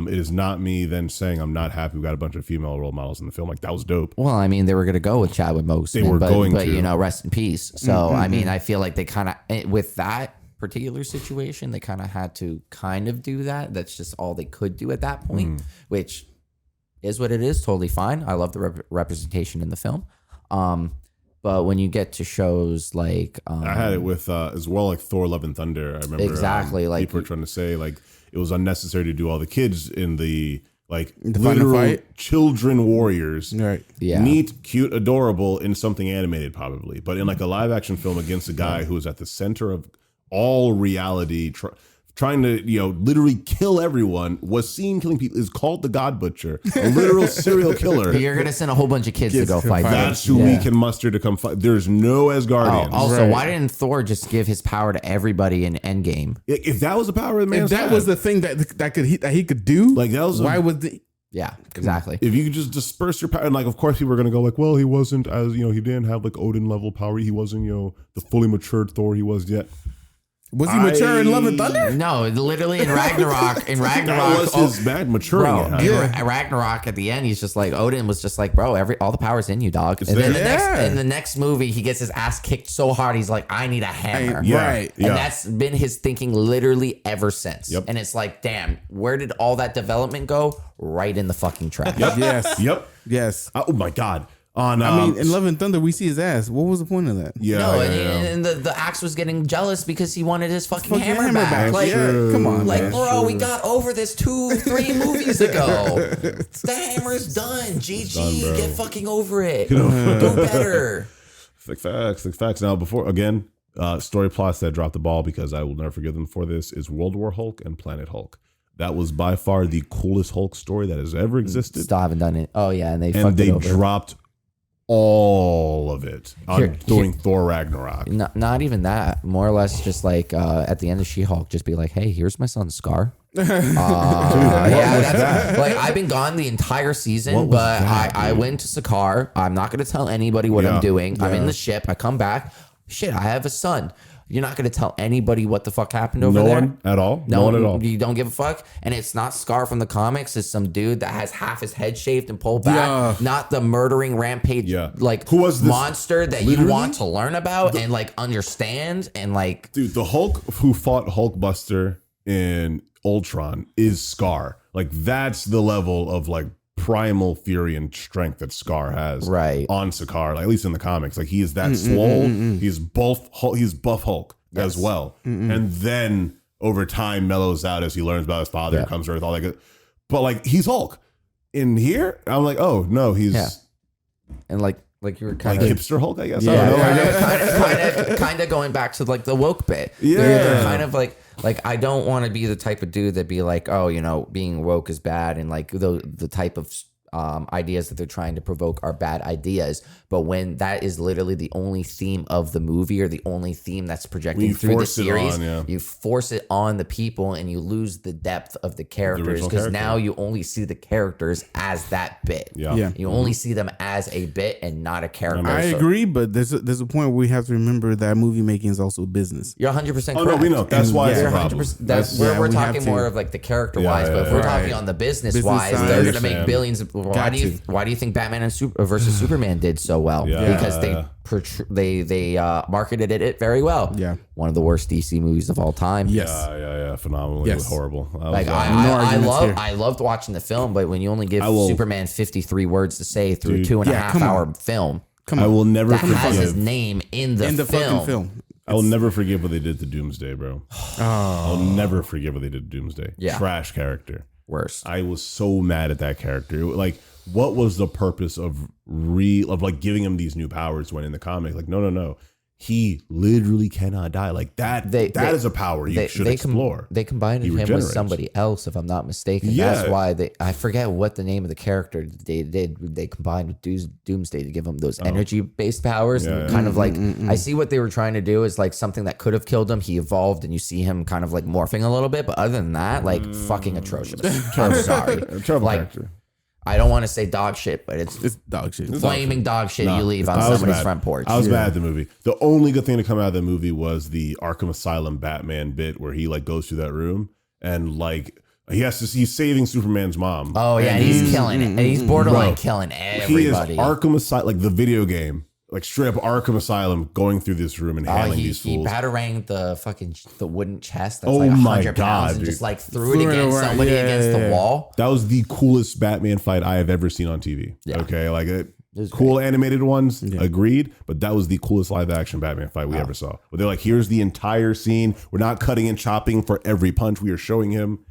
It is not me then saying I'm not happy we got a bunch of female role models in the film. Like that was dope. Well, I mean, they were going to go with Chadwick Boseman, They were but going to. you know, rest in peace. So, I mean, I feel like they kind of, with that particular situation, they kind of had to kind of do that. That's just all they could do at that point, which is what it is. Totally fine. I love the representation in the film. But when you get to shows like I had it with as well, like Thor: Love and Thunder. I remember Exactly, like- people were trying to say like it was unnecessary to do all the kids in the like The final literal fight? children warriors. Right. Yeah. Neat, cute, adorable in something animated probably, but in like a live action film against a guy who is at the center of all reality, trying to literally kill everyone, was seen killing people, is called the God Butcher, a literal serial killer. you're going to send a whole bunch of kids to go fight them. That's who we can muster to come fight. There's no Asgardians. Also, Right. why didn't Thor just give his power to everybody in Endgame? If that was the power of the man, If that was the thing that he could do, Like, that was why would the Yeah, exactly. if you could just disperse your power, and like, of course, people are gonna go like, well, he wasn't he didn't have like Odin level power. He wasn't the fully matured Thor he was yet. Was he mature in Love and Thunder? No, literally in Ragnarok. That was his bad maturing. Bro, in Ragnarok at the end, he's just like, Odin was just like, bro, all the power's in you, dog. And then in the next movie, he gets his ass kicked so hard, he's like, I need a hammer. Right. And that's been his thinking literally ever since. Yep. And it's like, damn, where did all that development go? Right in the fucking trash. Yes. Yep. Yes. Oh my God. I mean, in Love and Thunder, we see his ass. What was the point of that? And the axe was getting jealous because he wanted his fucking hammer back. Like, come on, like, man. bro, we got over this 2-3 movies ago. The hammer's done. GG, get fucking over it. Do better. Thick facts. Now, before again, story plots that dropped the ball because I will never forgive them for this is World War Hulk and Planet Hulk. That was by far the coolest Hulk story that has ever existed. Still haven't done it. Oh yeah, and they dropped all of it during Thor Ragnarok. Not even that. More or less, just like at the end of She-Hulk, just be like, "Hey, here's my son Scar." Like I've been gone the entire season, but I went to Sakaar. I'm not going to tell anybody what I'm doing. I'm in the ship. I come back. Shit, I have a son. You're not going to tell anybody what the fuck happened over there? No one at all? No one at all. You don't give a fuck? And it's not Scar from the comics. It's some dude that has half his head shaved and pulled back. Not the murdering rampage like who was this monster that you want to learn about and like understand and like... Dude, the Hulk who fought Hulkbuster in Ultron is Scar. Like that's the level of like primal fury and strength that Scar has on Sakaar, like, at least in the comics. Like he is that swole. He's both he's buff Hulk as well. And then over time mellows out as he learns about his father, comes to Earth, all that good. But like he's Hulk. In here, I'm like, oh no, he's and like you were kind like of hipster Hulk, I guess. kind of going back to like the woke bit. They're kind of like I don't want to be the type of dude that be like, oh, you know, being woke is bad, and like the type of ideas that they're trying to provoke are bad ideas. But when that is literally the only theme of the movie or the only theme that's projecting through the series, you force it on the people and you lose the depth of the characters because now you only see the characters as that bit. You only see them as a bit and not a character. I agree, but there's a point where we have to remember that movie making is also business. You're 100% correct. Oh no, we know that's why it's a problem. That's where we're talking more of like the character wise, but if we're talking on the business wise, they're going to make billions. Why do you think Batman and versus Superman did so well? Because they marketed it very well. One of the worst DC movies of all time. Phenomenally horrible. I loved watching the film, but when you only give Superman 53 words to say through a 2.5 hour film, I will never forgive. Has his name in the film. I will never forgive what they did to Doomsday, bro. I'll never forgive what they did to Doomsday. Trash character. Worst. I was so mad at that character. Like, what was the purpose of like giving him these new powers when in the comic? Like, no. He literally cannot die. Like that is a power you should explore. They combined him with somebody else, if I'm not mistaken. That's why I forget what the name of the character they did. They combined with Doomsday to give him those energy-based powers. Kind of like, I see what they were trying to do is like something that could have killed him. He evolved and you see him kind of like morphing a little bit. But other than that, like fucking atrocious. I'm sorry. Terrible character. I don't want to say dog shit, but it's dog shit. Flaming dog shit you leave on somebody's front porch. I was mad at the movie. The only good thing to come out of the movie was the Arkham Asylum Batman bit where he like goes through that room and like he's saving Superman's mom. Oh yeah, and he's killing it. And he's borderline killing everybody. He is Arkham Asylum, like the video game. Like straight up Arkham Asylum going through this room and handling these fools. He bataranged the wooden chest that's like 100 pounds and just like threw it against somebody against the wall. That was the coolest Batman fight I have ever seen on TV. Okay, like cool great. Animated ones, agreed, but that was the coolest live action Batman fight we ever saw. But they're like, here's the entire scene. We're not cutting and chopping for every punch. We are showing him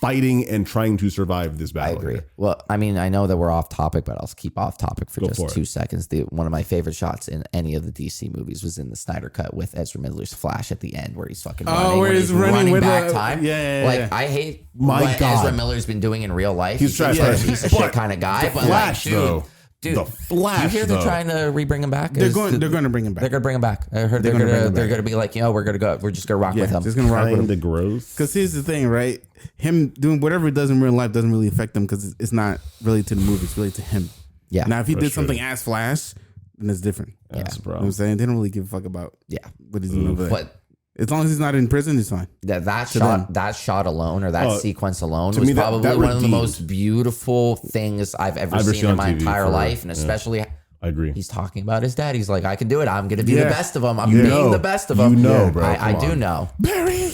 fighting and trying to survive this battle. I agree. Well, I mean, I know that we're off topic, but I'll keep off topic for just 2 seconds. One of my favorite shots in any of the DC movies was in the Snyder Cut with Ezra Miller's Flash at the end, where he's fucking running. Where he's running back time. Like I hate what Ezra Miller's been doing in real life. He's a piece of shit kind of guy. But Flash, like, though. Dude, the Flash. You hear they're trying to re-bring him back? They're going to bring him back. They're going to bring him back. I heard they're going to be like, we're just going to rock with him. Just going to rock with him. The growth. Because here's the thing, right? Him doing whatever he does in real life doesn't really affect him because it's not really to the movie. It's really to him. Yeah. Now, if he did something as Flash, then it's different. That's the problem. You know what I'm saying? They don't really give a fuck about what he's doing over there. But As long as he's not in prison, it's fine. That shot alone, or that sequence alone, was me, probably that one of the redeemed. most beautiful things I've ever seen in on my TV entire for- life, and especially. I agree. He's talking about his dad. He's like, I can do it. I'm going to be the Yeah. best of them. I'm You being know. the best of them. You know, bro. I Come do on. know. Barry.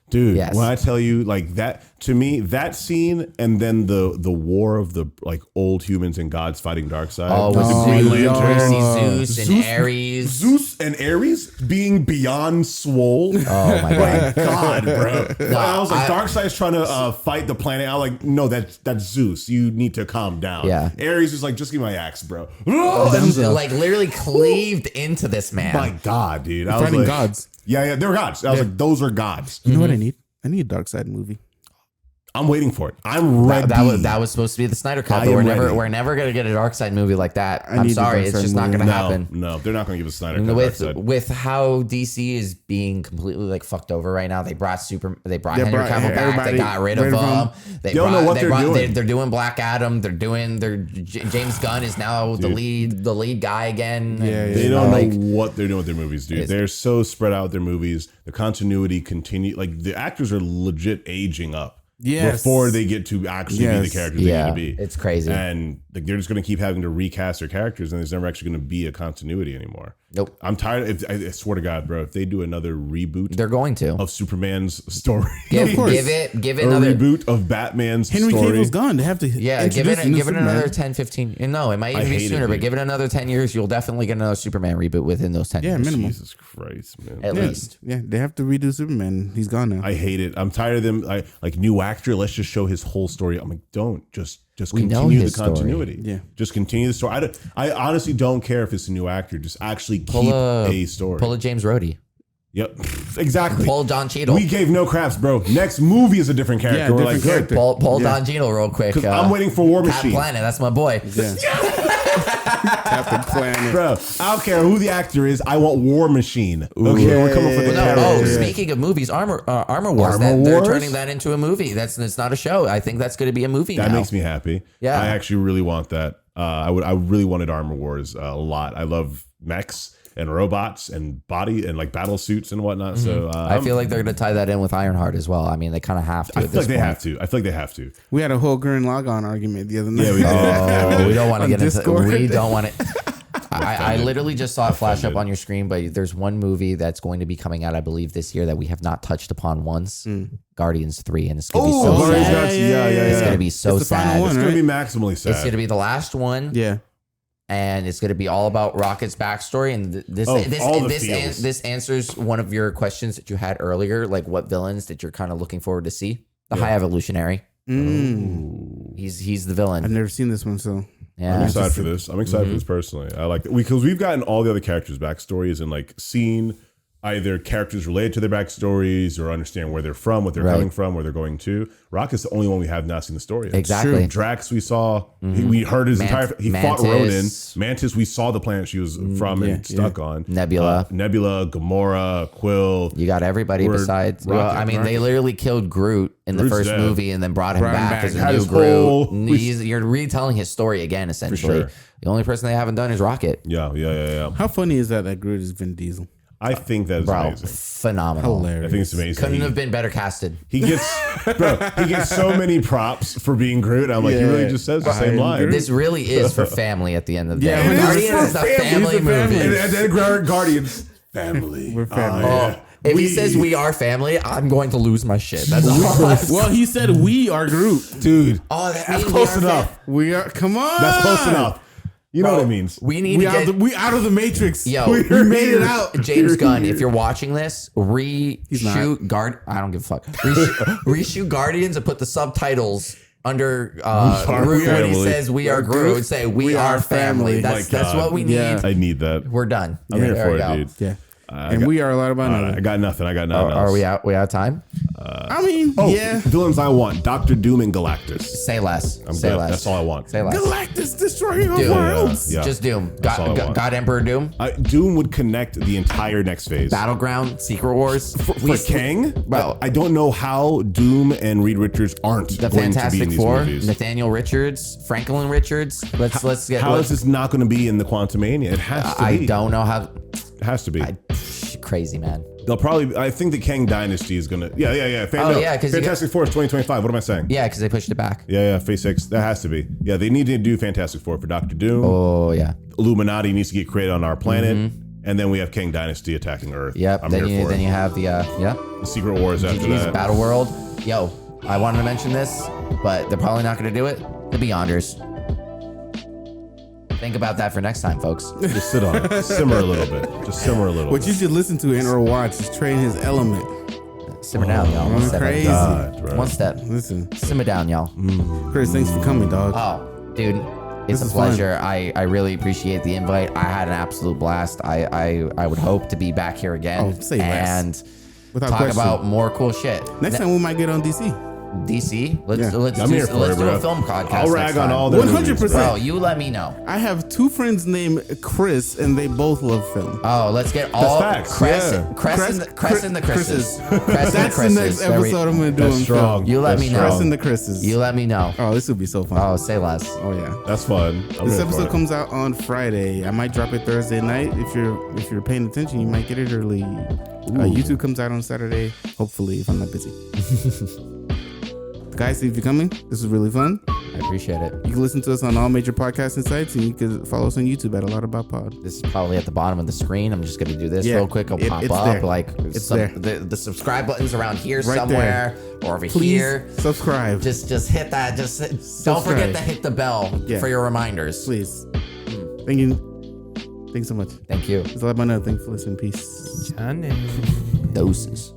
Dude, Yes. when I tell you like that, to me, that scene and then the war of the like old humans and gods fighting Darkseid. Oh, with the Green Zeus, Lantern. Zeus and Ares. Zeus and Ares being beyond swole. Oh my god. God, bro. I was like, I- Darkseid's trying to fight the planet. I'm like, no, that's Zeus. You need to calm down. Yeah. Ares is like, just give me my axe, bro. Like literally cleaved into this man. My God, dude. I was Fighting like, gods. Yeah, they were gods. I was like, those are gods. You know what I need? I need a Dark Side movie. I'm waiting for it. I'm ready. That was supposed to be the Snyder Cut, I but am ready. we're never gonna get a Darkseid movie like that. I I'm need the sorry, it's Darkseid just not movie. gonna happen. No, they're not going to give us Snyder And Cut. with Darkseid. with how DC is being completely like fucked over right now, they brought Henry brought Cavill back. everybody They got rid of rid of him. They don't know what they're doing. They're doing Black Adam. They're doing. James Gunn is now the lead guy again. Yeah, And, yeah. They you don't know like, what they're doing with their movies, dude. They're so spread out with their movies. The continuity continue. Like the actors are legit aging up. Yes. Before they get to actually be the Yes. characters they Yeah, need to be. it's crazy. And like, they're just going to keep having to recast their characters, and there's never actually going to be a continuity anymore. Nope. I'm tired. I swear to God, bro, if they do another reboot They're going to of Superman's story, give course. it a another. reboot of Batman's Henry story. Cavill's gone. They have to Yeah, give introduce it a new give it another Superman. 10, 15. No, it might I even be hate it, sooner, but dude. give it another 10 years. You'll definitely get another Superman reboot within those 10 Yeah, years. minimum. Jesus Christ, man. At least. Yeah, they have to redo Superman. He's gone now. I hate it. I'm tired of them. Like new actor. Let's just show his whole story. I'm like, don't just We know continue the his story. continuity. Yeah. just continue the story. I honestly don't care if it's a new actor. Just actually Pull keep a a story. Pull a James Rhodey. Yep, exactly. Pull Don Cheadle. We gave no craps, bro. Next movie is a different character. Yeah, We're different like, character. good. Pull Don Cheadle real quick. 'Cause I'm waiting for War Captain Machine. Planet. That's my boy. Yeah. Captain Planet. Bro, I don't care who the actor is. I want War Machine. Okay, we're coming for the No, character. speaking of movies, Armor Wars. Armor They're Wars? turning that into a movie. It's not a show. I think that's going to be a movie That now. makes me happy. Yeah. I actually really want that. I really wanted Armor Wars a lot. I love mechs and robots and body and like battle suits and whatnot. So I feel like they're going to tie that in with Ironheart as well. I mean, they kind of have to. I at feel this like they point. have to. I feel like they have to. We had a whole Gurren Lagann argument the other night. Yeah, we did. Oh, we don't want to On get Discord. into. We don't want to. I literally just saw it flash up on your screen, but there's one movie that's going to be coming out, I believe, this year that we have not touched upon once. Guardians 3, and it's going to be so Guardians sad. Galaxy, yeah. It's going to be so It's the final sad. one, It's right? going to be maximally sad. It's going to be the last one. Yeah. And it's going to be all about Rocket's backstory, and all the feels. this answers one of your questions that you had earlier, like what villains that you're kind of looking forward to see. The High Evolutionary, he's the villain. I've never seen this one, so I'm Yeah, excited for this. I'm excited for this personally. I like it because we've gotten all the other characters' backstories and like seen either characters related to their backstories or understand where they're from, what they're Right. coming from, where they're going to. Rocket's the only one we have not seen the story of. Exactly. Drax, we saw. We heard his entire. He fought Mantis. Ronan. Mantis, we saw the planet she was from and stuck on. Nebula. Nebula, Gamora, Quill. you got everybody Word. besides. Rocket. Well, I mean, they literally killed Groot in the Groot's first dead. movie, and then brought him Brought him back back. as a Had new his Groot. whole- You're retelling his story again, essentially. sure. The only person they haven't done is Rocket. Yeah. how funny is that Groot is Vin Diesel? I think that's Bro, amazing. phenomenal. Hilarious. I think it's amazing. Couldn't have been better casted. He gets, he gets so many props for being Groot. I'm like, he really just says the same line. Groot. This really is for family at the end of the Yeah, day. it is Guardians for is a family. family It's a family. movie. And then Guardians, family. We're family. yeah. If he says we are family, I'm going to lose my shit. That's all. Well, he said we are Groot. Dude, Oh, that that's means close we are enough. We are. Come on. That's close enough. You know Bro, what it means. We need to get. we out of the Matrix. Yo, we made it out. James We're Gunn, here. if you're watching this, reshoot I don't give a fuck. Reshoot Guardians and put the subtitles under Groot when he family. says we are Groot. Say we are family. That's My God. what we need. Yeah. I need that. We're done. I'm here There for we it, go. dude. Yeah. And we are a lot about I got nothing. I got nothing. Are else. we out? We out of time? I mean, Oh, yeah. villains I want: Doctor Doom and Galactus. Say less. I'm Say good. less. That's all I want. Say less. Galactus destroying our Dude. worlds. Yeah. Just Doom. That's all I want. God Emperor Doom. Doom would connect the entire next phase. Battleground. Secret Wars. For Kang, Well- I don't know how Doom and Reed Richards aren't The going to be in Fantastic these Four. movies. Nathaniel Richards. Franklin Richards. Let's get. How is this not going to be in the Quantumania? It has to I be. don't know how. It has to be. Crazy man. They'll probably. I think the Kang dynasty is gonna. Yeah. Fantastic Four is 2025. What am I saying? Yeah, because they pushed it back. Yeah. Phase 6. That has to be. Yeah, they need to do Fantastic Four for Doctor Doom. Oh yeah. Illuminati needs to get created on our planet, and then we have Kang dynasty attacking Earth. Yep. I'm Then here for you it. have the The Secret Wars after GG's that. Battle World. Yo, I wanted to mention this, but they're probably not going to do it. The Beyonders. Think about that for next time, folks. Just sit on it. Simmer a little bit. Just simmer a little What bit. you should listen to and or watch is Train His Element. Simmer down, y'all. One I'm step. crazy. God, bro. One step. Listen, Simmer down, y'all. Chris, thanks for coming, dog. Oh, dude, it's This a is fun. pleasure. I really appreciate the invite. I had an absolute blast. I would hope to be back here again Oh, say less. and Without talk question. about more cool shit. Next time we might get on DC. DC, let's Yeah. I'm here for it, do bro. a film podcast. I'll rag next on time. all their 100%. movies, bro. Bro, you let me know. I have 2 friends named Chris, and they both love film. Oh, let's get all facts, Cress yeah. and the Chris's. Cress and the Chris's. That's the next episode I'm going to do That's on strong. film. You let That's me know. Chris strong. and the Chris's. You let me know. Oh, this will be so fun. Oh, say less. Oh, yeah. That's fun. I'm This here for episode it. comes out on Friday. I might drop it Thursday night. If you're paying attention, you might get it early. YouTube comes out on Saturday. Hopefully, if I'm not busy. Guys, thank you for coming. This was really fun. I appreciate it. You can listen to us on all major podcasting sites, and you can follow us on YouTube at A Lot About Pod. This is probably at the bottom of the screen. I'm just gonna do this Yeah, real quick. It'll pop it's up there. like It's there. The subscribe button's around here Right somewhere or over Please here. subscribe. Just hit that. Don't forget to hit the bell Yeah. for your reminders. Please. Thank you. Thanks so much. Thank you. It's a lot about nothing. Thanks for listening. Peace. Johnny. Doses.